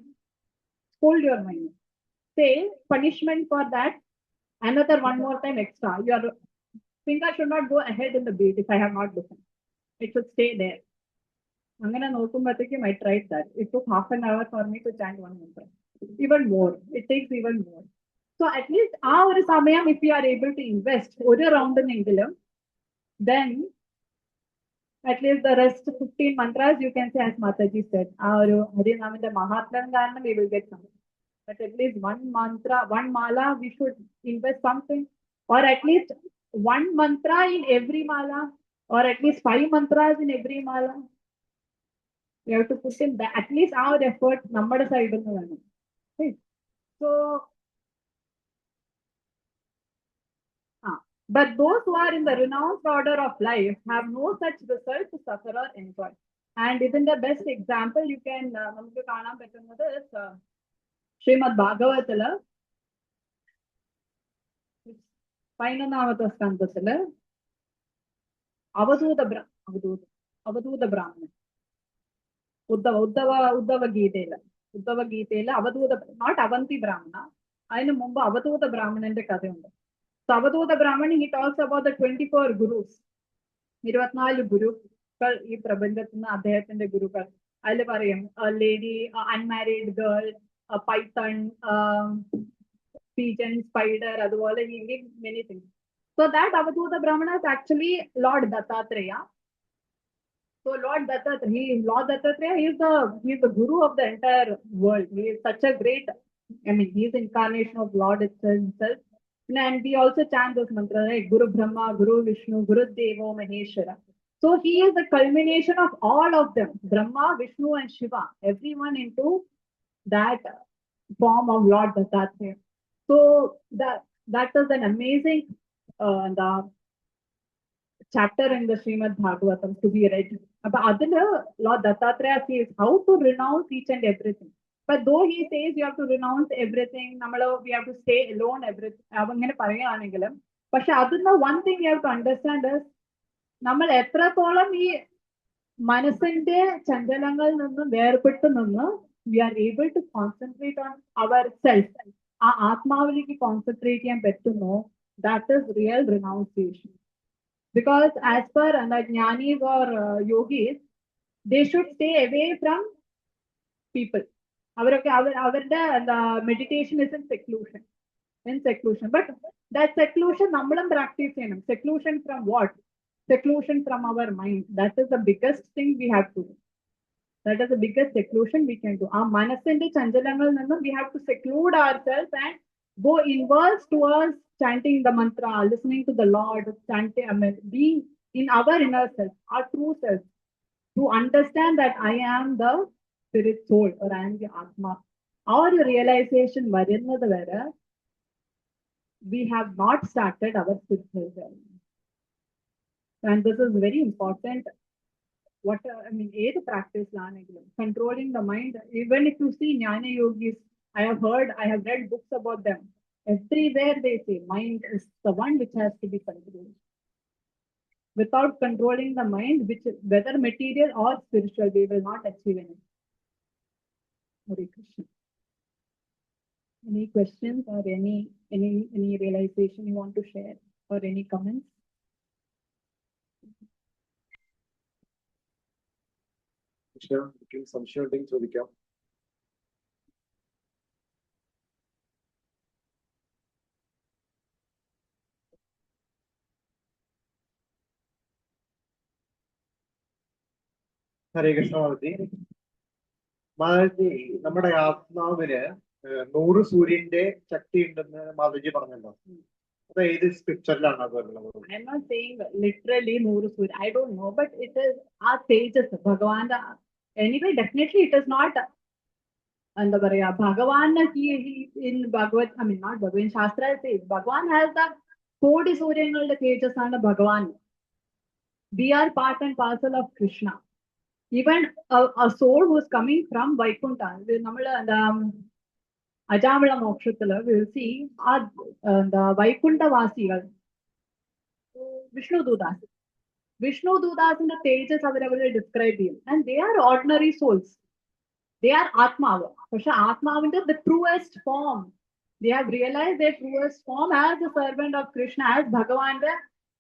hold your mind. Say punishment for that, another one more time extra. Your finger should not go ahead in the beat if I have not listened. It should stay there. അങ്ങനെ നോക്കുമ്പോഴത്തേക്കും I tried that. It took half an hour for me to chant one mantra. Even more. It takes even more. So at least ആ ഒരു സമയം if you are able to invest ഒരു റൗണ്ടിനെങ്കിലും, then at least the rest 15 mantras you can say as Mataji said. ആ ഒരു ഹരിനാമിന്റെ മഹാത്മ്യം കാരണം we will get something. But at least one mantra, one mala, we should invest something. Or at least one mantra in every mala. Or at least 5 mantras in every mala. We have to put in that, at least our effort, നമ്മുടെ സൈഡിൽ നിന്ന് വേണം. So, but those who are in the renounced order of life have no such result to suffer or enjoy. And isn't the best example you can നമുക്ക് കാണാൻ പറ്റുന്നത് ശ്രീമദ് ഭാഗവതത്തില് 11ാമത്തെ സ്കന്ധത്തില് അവധൂത ബ്രാഹ്മണൻ Uddhava ഗീതയില് അവധൂത, not Avanti ബ്രാഹ്മണ, അതിനു മുമ്പ് അവധൂത ബ്രാഹ്മണന്റെ കഥയുണ്ട്. So അവധൂത ബ്രാഹ്മണൻ, he talks about the 24 gurus, 24 ഗുരുക്കൾ ഈ പ്രപഞ്ചത്തിൽ നിന്ന് അദ്ദേഹത്തിന്റെ ഗുരുക്കൾ. അതിൽ പറയും lady, unmarried girl, Python, pigeon, spider, അതുപോലെ he gives many things. So that അവധൂത ബ്രാഹ്മണ is actually Lord Dattatreya. So Lord Dattatreya, he is the guru of the entire world. He is such a great, he is incarnation of Lord himself. And we also chant those mantras, right? Guru Brahma, Guru Vishnu, Guru Devo Maheshwara. So he is the culmination of all of them, Brahma, Vishnu and Shiva, everyone into that form of Lord Dattatreya. So that is an amazing the chapter in the Srimad Bhagavatam to be read. But adila Lord Dattatreya says how to renounce each and everything. But though he says you have to renounce everything, we have to stay alone, everything, avangane parayanengilum, പക്ഷെ അതിന് one thing you have to understand is നമ്മൾ എത്രത്തോളം ഈ മനസ്സിന്റെ ചഞ്ചലങ്ങളിൽ നിന്ന് വേർപെട്ട് നിന്ന് we are able to concentrate on ourselves, ആ ആത്മാവിലേക്ക് കോൺസെൻട്രേറ്റ് ചെയ്യാൻ പറ്റുന്നു, that is real renunciation. Because as per jnanis or yogis, they should stay away from people. The meditation is in seclusion. But that seclusion nammalam practice cheyanam. Seclusion from what? Seclusion from our mind. That is the biggest thing we have to do. That is the biggest seclusion we can do. Our manasinte chanjalangal nannu we have to seclude ourselves and go inwards towards chanting the mantra, listening to the Lord, chanting, being in our inner self, our true self, to understand that I am the spirit soul or I am the Atma. Our realization varunathu vere we have not started our spiritual journey. And this is very important. What either practice controlling the mind. Even if you see Jnana Yogis, I have read books about them. Everywhere they say mind is the one which has to be controlled. Without controlling the mind, which whether material or spiritual, we will not achieve anything. Hare Krishna. Any questions or any realization you want to share or any comments? സംശയം ഉണ്ടെങ്കിൽ ചോദിക്കാം. ഹരേ കൃഷ്ണ മാതാജി. മാതാജി, നമ്മുടെ ആത്മാവിന് 100 സൂര്യന്റെ ശക്തി ഉണ്ടെന്ന് മാതാജി പറഞ്ഞല്ലോ. അത് ഏത് സ്ക്രിപ്ചറിലാണ് അത് വരുന്നത്? I'm not saying literally 100 Surya. I don't know, but it is our sages, Bhagavan. Anyway, definitely it is not. And the Bhagavan, he in Bhagavad, I mean not Bhagavan, Shastra says Bhagavan has the 40 Suryangal the sages and Bhagavan. We are part and parcel of Krishna. Even a soul who is coming from Vaikuntha, Ajamala Mokshatala, we will see the Vaikuntha Vasigal, Vishnu Dudas. Vishnu Dudas in the pages available describe him, and they are ordinary souls. They are Atma. Atma is the truest form. They have realized their truest form as the servant of Krishna, as Bhagavan, the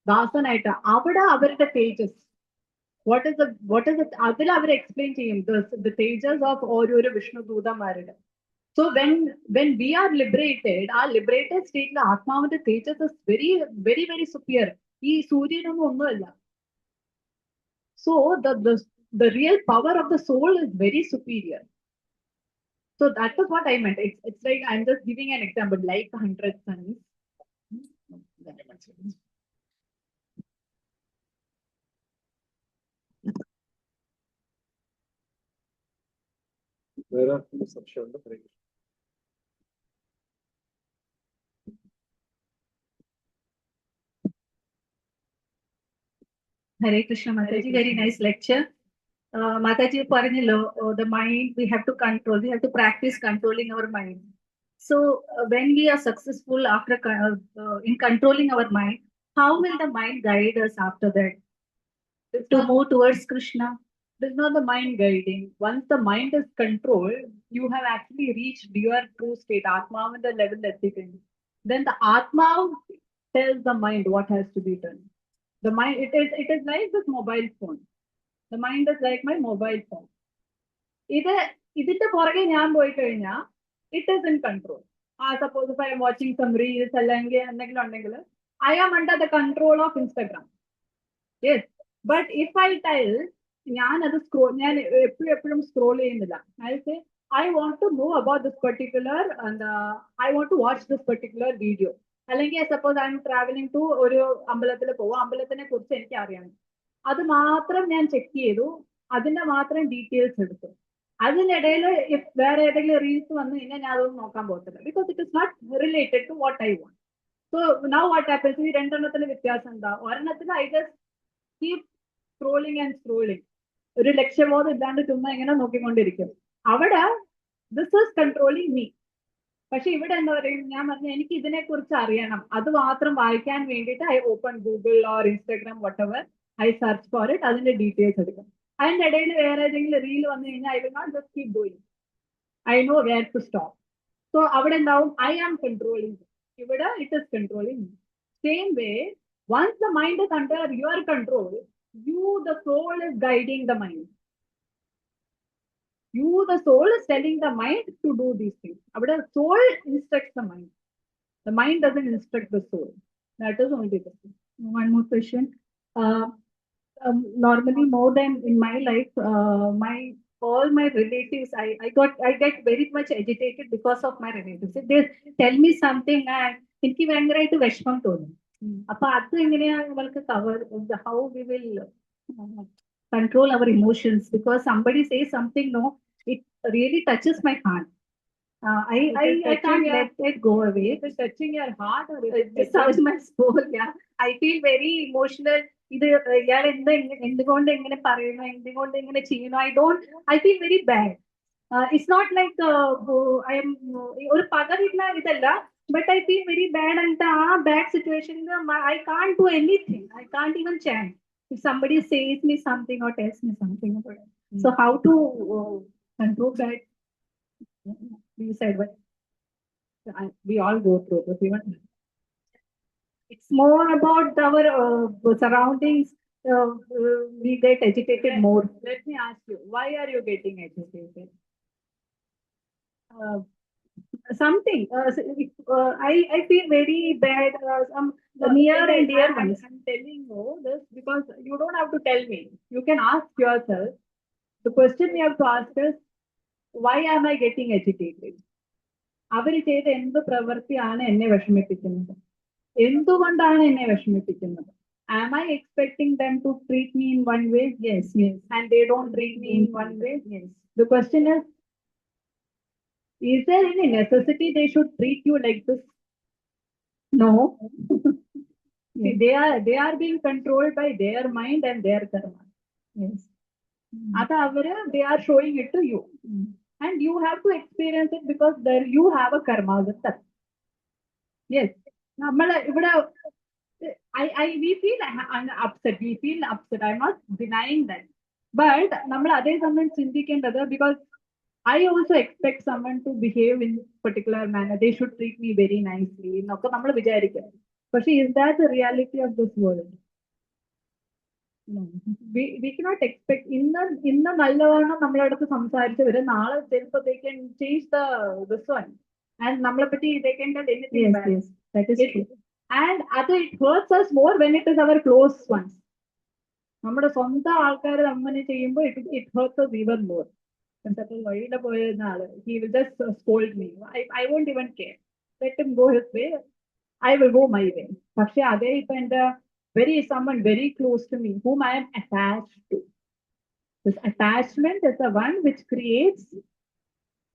Dasanaita. Avada the pages. What is it? Adil Avara explain to him the pages of Orura Vishnu Duda Marida. So when we are liberated, our liberated state, the Atma with the pages is very, very, very superior. He Surya no. So the real power of the soul is very superior. So that is what I meant. It's like I'm just giving an example, like 100 suns. വേറെ സംശയമുണ്ട്? ഹരേ Krishna. Hare Krishna Mataji, very nice lecture. Mataji, the mind we have to control, we have to practice controlling our mind. So when we are successful after in controlling our mind, how will the mind guide us after that to move towards Krishna? It is not the mind guiding. Once the mind is controlled, you have actually reached your true state, Atma, with the level that you can. Then the Atma tells the mind what has to be done. The mind, it is like this mobile phone. The mind is like my mobile phone. It is in control. Suppose if I am watching some reels, I am under the control of Instagram. Yes. But if I tell, scroll I'll say, I want to know about this particular and I want to watch this particular video. Suppose I'm traveling to Ambalathil Ambalathine Kursi and Karian. That's matram njan check chedu, adinda matram details eduthu. Adinedayile if where edile reels vannu inna njan adonu nokkan pothilla because it is not related to what I want. So now what happens? Ee rendannathile vyathyasam unda. Orannathile I just keep scrolling and scrolling. ഒരു ലക്ഷ്യബോധം ഇല്ലാണ്ട് ചുമ്മാ ഇങ്ങനെ നോക്കിക്കൊണ്ടിരിക്കും. അവിടെ this is controlling me. പക്ഷെ ഇവിടെ എന്താ പറയുക, ഞാൻ പറഞ്ഞു എനിക്ക് ഇതിനെക്കുറിച്ച് അറിയണം, അത് മാത്രം വായിക്കാൻ വേണ്ടിയിട്ട് I open Google or Instagram whatever, I search for it, അതിന്റെ ഡീറ്റെയിൽസ് എടുക്കും. അതിന്റെ ഇടയിൽ വേറെ ഏതെങ്കിലും റീൽ വന്നു കഴിഞ്ഞാൽ I will not just keep doing, I know where to stop. So അവിടെ എന്താവും, ഐ ആം കൺട്രോളിങ്, ഇവിടെ it is controlling. Same way, once the mind is under your control, you, the soul, is guiding the mind. You, the soul, is telling the mind to do these things. But the soul instructs the mind. The mind doesn't instruct the soul. That is only the thing. One more question. Normally, more than in my life, all my relatives, I get very much agitated because of my relatives. If they tell me something, എനിക്ക് ഭയങ്കരമായിട്ട് വിഷമം തോന്നും. അപ്പൊ അത് എങ്ങനെയാ നമ്മൾക്ക് how we will control our emotions, because somebody says something, no, it really touches my heart. I can't let it go away. It is touching your heart or it touches my soul. Yeah, I feel very emotional. ഇത് ഇയാൾ എന്തുകൊണ്ട് എങ്ങനെ പറയുന്നു, എന്തുകൊണ്ട് എങ്ങനെ ചെയ്യുന്നു, I feel very bad. It's not like I am ഒരു പകരുന്ന ഇതല്ല, but I feel very bad, and bad situation, I can't do anything. I can't even chant. If somebody says me something or tells me something about it. So how to control that? You said what? we all go through this. Even it's more about our surroundings. We get agitated more. Let me ask you, why are you getting agitated? Uh, Something. I feel very bad. Some No, near and dear ones. I'm telling you this because you don't have to tell me. You can ask yourself. The question you have to ask is, why am I getting agitated? അവർ ചെയ്ത എന്ത് പ്രവൃത്തിയാണ് എന്നെ വിഷമിപ്പിക്കുന്നത്? എന്തുകൊണ്ടാണ് എന്നെ വിഷമിപ്പിക്കുന്നത്? Am I expecting them to treat me in one way? Yes, yes. And they don't treat me in one way? Yes. The question is there any necessity they should treat you like this? No. See, they are being controlled by their mind and their karma. Yes. They are showing it to you. And you have to experience it because there you have a karma with that. Yes. We feel upset. We feel upset. I'm not denying that. But because I also expect someone to behave in particular manner. They should treat me very nicely. But is that the reality of this world? No. We cannot expect ഇന്ന് നല്ലവണ്ണം നമ്മളെ അടുത്ത് സംസാരിച്ചവര് നാളെ ചിലപ്പോൾ they can change this one. And നമ്മളെ പറ്റി they can tell anything Yes, bad. yes. That is true. And it hurts us more when it is our close ones. നമ്മുടെ സ്വന്തം ആൾക്കാർ അങ്ങനെ ചെയ്യുമ്പോൾ it hurts us even more. വഴിയുടെ പോയിരുന്ന ആള് he will just scold me. I won't even care. Let him go his way. I will go my way. പക്ഷെ അതേ ഇപ്പൊ എന്റെ someone very close to me whom I am attached to. This attachment is the one which creates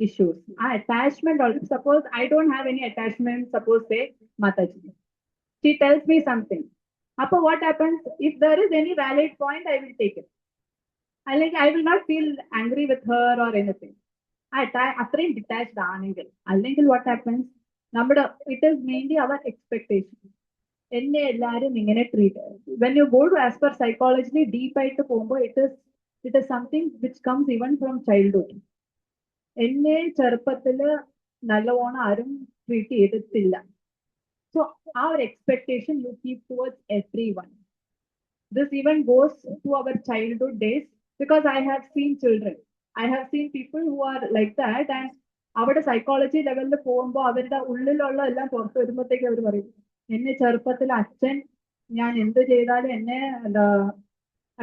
issues. Attachment also, suppose I don't have any attachment, suppose say Mataji. She tells me something. Appa, what happens? If there is any valid point, I will take it. I will not feel angry with her or anything. Aത്രയും detached ആണെങ്കിൽ അല്ലെങ്കിൽ what happens? It is mainly our expectation. എന്നെ എല്ലാരും ഇങ്ങനെ treat when you go to as per psychology deep ആയിട്ട് പോകുമ്പോൾ it is something which comes even from childhood. എന്നെ ചെറുപ്പത്തില് നല്ലവണ്ണം ആരും ട്രീറ്റ് ചെയ്തിട്ടില്ല. So our expectation you keep towards everyone. This even goes to our childhood days because I have seen children. I have seen people who are like that and അവരുടെ psychology ലെവലിൽ പോകുമ്പോൾ അവരുടെ ഉള്ളിലുള്ള എല്ലാം പുറത്തു വരുമ്പോഴത്തേക്ക് അവർ പറയും എന്നെ ചെറുപ്പത്തിൽ അച്ഛൻ ഞാൻ എന്ത് ചെയ്താലും എന്നെ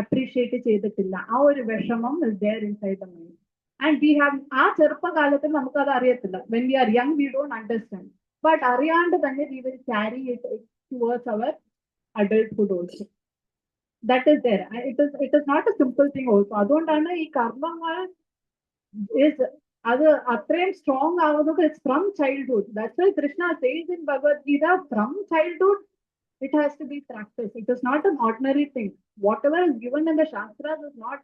അപ്രീഷിയേറ്റ് ചെയ്തിട്ടില്ല. ആ ഒരു വിഷമം is there inside the mind. And we have ആ ചെറുപ്പകാലത്തിൽ നമുക്കത് അറിയത്തില്ല. When we are young we don't understand. But അറിയാണ്ട് തന്നെ we will carry it towards our adulthood also. That is there. It is not a simple thing also. അതുകൊണ്ടാണ് ഈ കർമ്മങ്ങൾ അത് അത്രയും സ്ട്രോങ് ആവുന്നത് it's from childhood. That's why Krishna says in Bhagavad Gita, from childhood it has to be practiced. It is not an ordinary thing. Whatever is given in the Shastras is not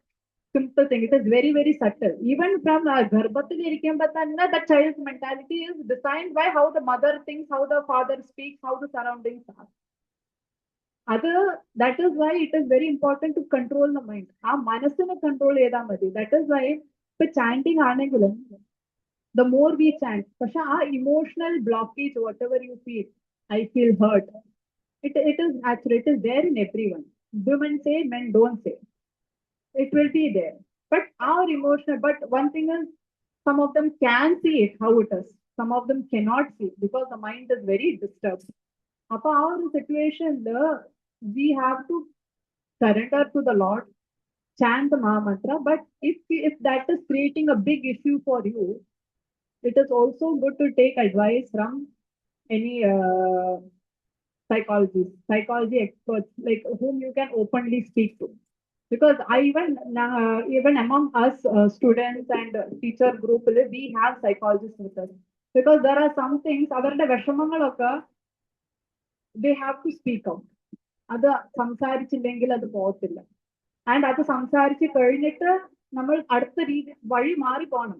simple thing. It is very, very subtle. Even from Garbhatil irikkumbol thanne the child's mentality is designed by how the mother thinks, how the father speaks, how the surroundings are. That is why it is very important to control the mind. ആ മനസ്സിനെ control ചെയ്താൽ മതി. That is why ഇപ്പൊ chanting ആണെങ്കിലും the more we chant, പക്ഷെ ആ emotional blockage, whatever you feel, I feel hurt. It is natural. It is there in everyone. Women say, men don't say. It will be there. But our emotional, but one thing is, some of them can see it, how it is. Some of them cannot see it because the mind is very disturbed. Appa our situation, we have to surrender to the Lord, chant the Mahamantra. But if that is creating a big issue for you, it is also good to take advice from any psychology experts, like whom you can openly speak to. Because even among us students and teacher group, we have psychologists with us. Because there are some things, അവരുടെ വിഷമങ്ങളൊക്കെ they have to speak out. അത് സംസാരിച്ചില്ലെങ്കിൽ അത് പോകത്തില്ല. And അത് സംസാരിച്ച് കഴിഞ്ഞിട്ട് നമ്മൾ അടുത്ത വഴി മാറി പോകണം.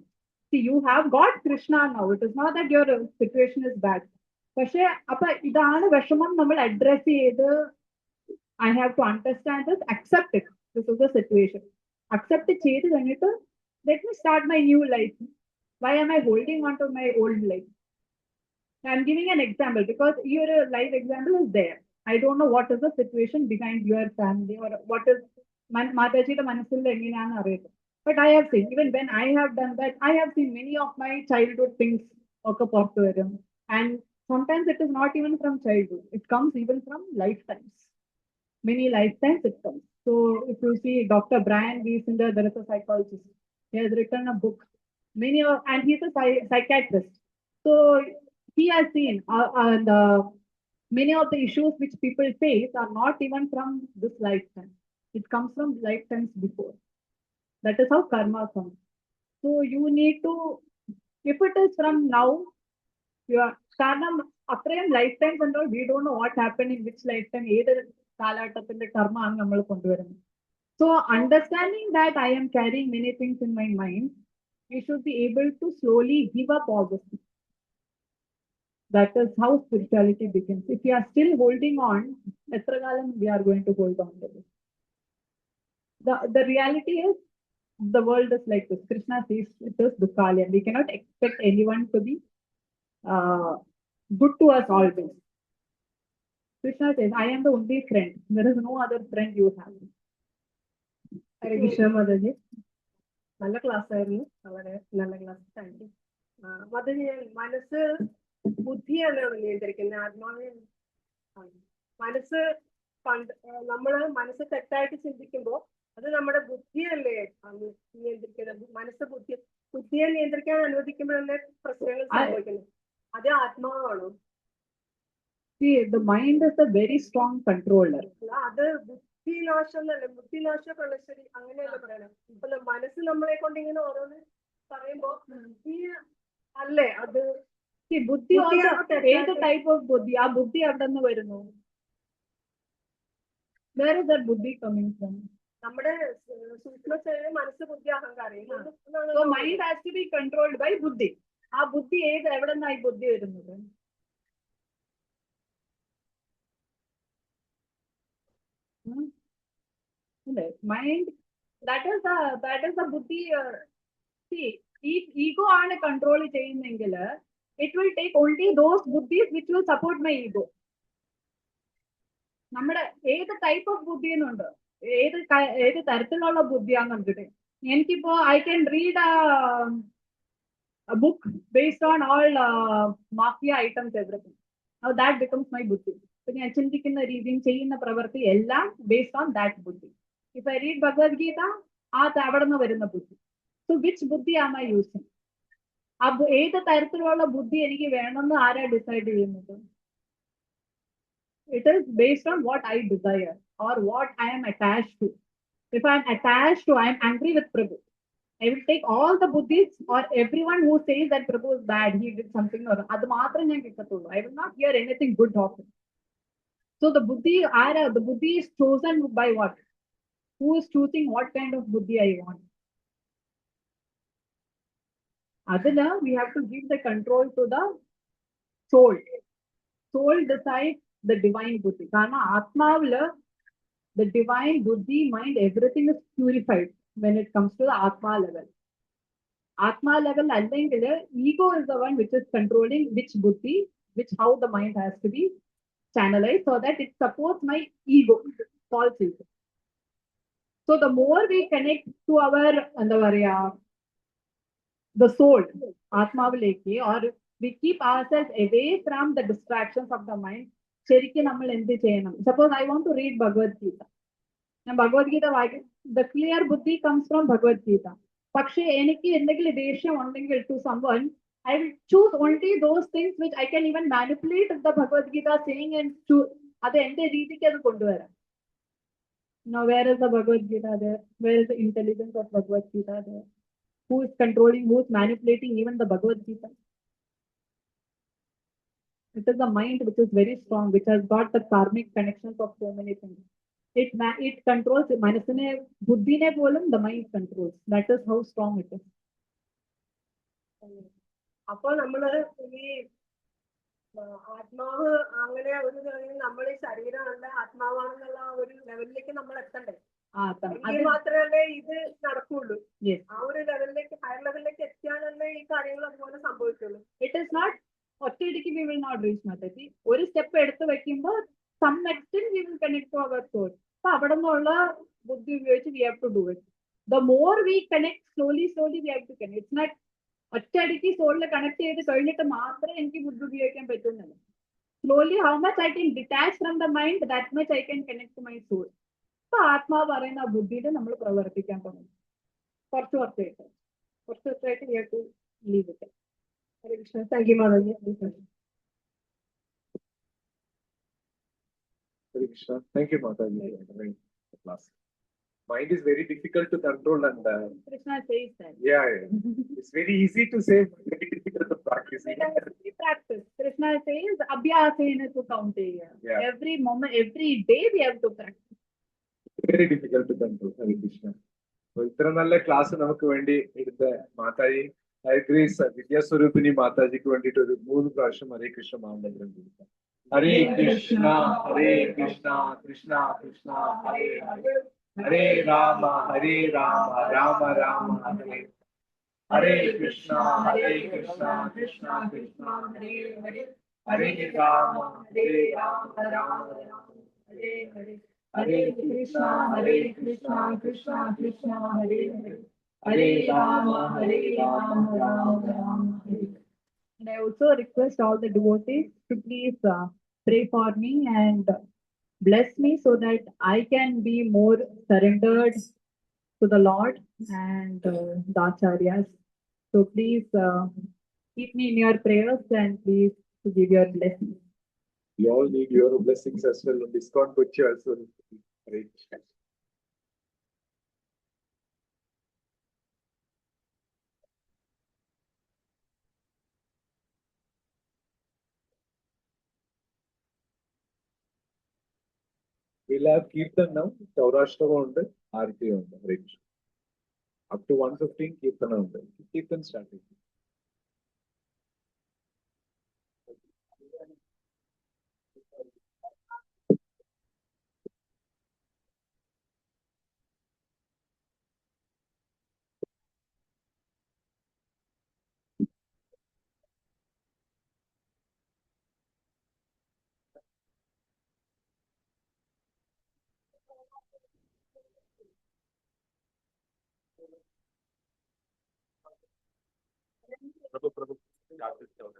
See, you have got Krishna now. It is not that your situation is bad. പക്ഷെ അപ്പൊ ഇതാണ് വിഷമം, നമ്മൾ അഡ്രസ് ചെയ്ത് I have to understand this, accept it. This is the situation. Accept it ചെയ്ത് കഴിഞ്ഞിട്ട് let me start my new life. Why am I holding on to my old life? I'm giving an example because your life example is there. I don't know what is the situation behind your family or what is Mataji the Manasil Engina. But I have seen, even when I have done that, I have seen many of my childhood things occur to them. And sometimes it is not even from childhood, it comes even from lifetimes. Many lifetimes it comes. So if you see Dr. Brian Wiesender, there is a psychologist. He has written a book. Many of, and he's a psychiatrist. So he has seen many of the issues which people face are not even from this lifetime. It comes from lifetimes before. That is how karma comes. So you need to, if it is from now, you are കാരണം അത്രയും life times ഉണ്ടോ we don't know what happen in which life time ഏത് കാലഘട്ടത്തിന്റെ കർമ്മമാണ് നമ്മൾ കൊണ്ടുവരുന്നത്. So understanding that I am carrying many things in my mind, we should be able to slowly give up all this. That is how spirituality begins. If we are still holding on, etragalam we are going to hold on to this. The reality is the world is like this. Krishna says it is Dukkalayam. We cannot expect anyone to be good to us always. Krishna says, I am the only friend. There is no other friend you have. Hare Krishna, Mataji. നല്ല class ആയിരുന്നു, വളരെ നല്ല class. Thank you. Mataji, മനസ്സ് ബുദ്ധിയാണ് നിയന്ത്രിക്കുന്നത്, ആത്മാവിനെ മനസ്സ് നമ്മള് മനസ്സ് തെറ്റായിട്ട് ചിന്തിക്കുമ്പോൾ അത് നമ്മുടെ ബുദ്ധിയല്ലേ നിയന്ത്രിക്കുന്നത്. മനസ്സ് ബുദ്ധിയെ നിയന്ത്രിക്കാൻ അനുവദിക്കുമ്പോഴല്ലേ പ്രശ്നങ്ങൾ സംഭവിക്കുന്നത്. അത് ആത്മാവാണോ? See, the mind is a very strong controller. അത് ബുദ്ധിനാശം എന്നല്ലേ, ബുദ്ധിനാശ പ്രളശ്ശേരി അങ്ങനെയല്ല പറയണം. ഇപ്പൊ മനസ്സ് നമ്മളെ കൊണ്ട് ഇങ്ങനെ ഓരോന്ന് പറയുമ്പോ ബുദ്ധി അല്ലേ അത്? ബുദ്ധി ഏത് ടൈപ്പ് ഓഫ് ബുദ്ധി? ആ ബുദ്ധി അവിടെ നിന്ന് വരുന്നു. Where is that buddhi coming from? നമ്മുടെ സൂക്ഷ്മ ശരീരം, മനസ്സ്, ബുദ്ധി, അഹങ്കാരം. So mind has to be controlled by buddhi. ആ ബുദ്ധി എവിടെ നിന്നായി ബുദ്ധി വരുന്നത്? Mind, that is the buddhi. See, if ego ആണ് control ചെയ്യുന്നെങ്കിൽ it will take only those buddhis which will support my ego. നമ്മുടെ ഏത് ടൈപ്പ് ഓഫ് ബുദ്ധി എന്നുണ്ട്, ഏത് തരത്തിലുള്ള ബുദ്ധിയാണെന്നുണ്ട്. എനിക്കിപ്പോ I can read a book based on all mafia items, everything. Now that becomes my buddhi. So ഞാൻ ചിന്തിക്കുന്ന രീതിയും ചെയ്യുന്ന പ്രവൃത്തി എല്ലാം based on that buddhi. If I read Bhagavad Gita, അവിടെ നിന്ന് വരുന്ന ബുദ്ധി. So which buddhi am I using? ഏത് തരത്തിലുള്ള ബുദ്ധി എനിക്ക് വേണമെന്ന് ആരാ ഡിസൈഡ് ചെയ്യുന്നത്? It is based on what I desire or what I am attached to. If I am attached to, I am angry with Prabhu, I will take all the buddhis or everyone who says that Prabhu is bad, he did something or other. I will not hear anything good of him. So the buddhi is chosen by what? Who is choosing what kind of buddhi I want? Adila, we have to give the control to the soul. Soul decides the divine buddhi. Karna Atmavila, the divine buddhi, mind, everything is purified when it comes to the Atma level. Atma level, I think ego is the one which is controlling which buddhi, how the mind has to be channelized so that it supports my ego, false ego. So the more we connect to our the soul, Atma Vileki, or we keep ourselves away from the distractions of the mind. Suppose I want to read Bhagavad Gita. And Bhagavad Gita, the clear buddhi comes from Bhagavad Gita. Pakshe eniki endengil desham undengil to someone, I will choose only those things which I can even manipulate the Bhagavad Gita saying and choose. Adu ende reethikku adu konduvaram. Now where is the Bhagavad Gita there? Where is the intelligence of Bhagavad Gita there? Who is controlling, who is manipulating even the Bhagavad Gita? It is the mind which is very strong, which has got the karmic connections of so many things. It controls manasine, buddhine polum the mind controls. That is how strong it is. അപ്പോൾ നമ്മള് ഈ ആത്മാവ് അങ്ങനെ ഒരു നമ്മൾ ഈ ശരീരമല്ല ആത്മാവാണെന്നുള്ള ഒരു ലെവലിലേക്ക് നമ്മൾ എത്തണ്ടേ? അത് മാത്രമല്ലേ ഇത് നടക്കുള്ളൂ. ആ ഒരു ലെവലിലേക്ക്, ഹയർ ലെവലിലേക്ക് എത്തിയാലല്ലേ ഈ കാര്യങ്ങൾ അതുപോലെ സംഭവിക്കുള്ളൂ. ഇറ്റ് ഈസ് നോട്ട് ഒറ്റയടിക്ക് we will connect to our soul. So അവിടെ നിന്നുള്ള ബുദ്ധി ഉപയോഗിച്ച് we have to do it. The more we connect, slowly we have to connect. It's not ഒറ്റയടിക്ക് സോളിൽ കണക്ട് ചെയ്ത് കഴിഞ്ഞിട്ട് മാത്രമേ എനിക്ക് ബുദ്ധി ഉപയോഗിക്കാൻ പറ്റുന്നില്ല. Slowly, how much I can detach from the mind, that much I can connect to my soul. അപ്പൊ ആത്മാവ് പറയുന്ന ബുദ്ധിയിൽ നമ്മൾ പ്രവർത്തിക്കാൻ തുടങ്ങും. കുറച്ച് വർഷമായിട്ട് we have to leave it. Hare Krishna. Thank you, Mataji. Hare Krishna. Thank you, Mataji, for the class. Mind is very difficult to control and Krishna says that. yeah. It's very easy to say, but very difficult to practice. It has to be practiced. Krishna says, abhyasena to kaunteya. Yeah. Every moment, every day we have to practice. Very difficult to control. Hare Krishna. So, ഇത്ര നല്ല class നമുക്ക് വേണ്ടി എടുത്ത മാതാജി വിദ്യാസ്വരൂപിണി മാതാജിക്ക് വേണ്ടിയിട്ട് ഒരു 3 പ്രാവശ്യം ഹരേ കൃഷ്ണ മഹാമന്ത്രം കൊടുക്കാം. ഹരേ കൃഷ്ണ ഹരേ കൃഷ്ണ കൃഷ്ണ കൃഷ്ണ ഹരേ ഹരേ ഹരേ രാമ രാമ രാമ ഹരേ ഹരേ കൃഷ്ണ കൃഷ്ണ കൃഷ്ണ ഹരേ ഹരേ ഹരേ രാമ രാമ ഹരേ ഹരേ Hare Krishna Krishna Krishna Hare Hare Hare Rama Rama Hare. And I also request all the devotees to please pray for me and bless me so that I can be more surrendered to the Lord and the acharyas. So please keep me in your prayers and please give your blessings. We all need your blessings as well. On ISKCON Kochi also. Great. We'll have Kirtan now. Saurashtra and Aarti on the Hare Krishna. Up to 1:15 Kirtan on the Kirtan starting. Prabhu, start this down.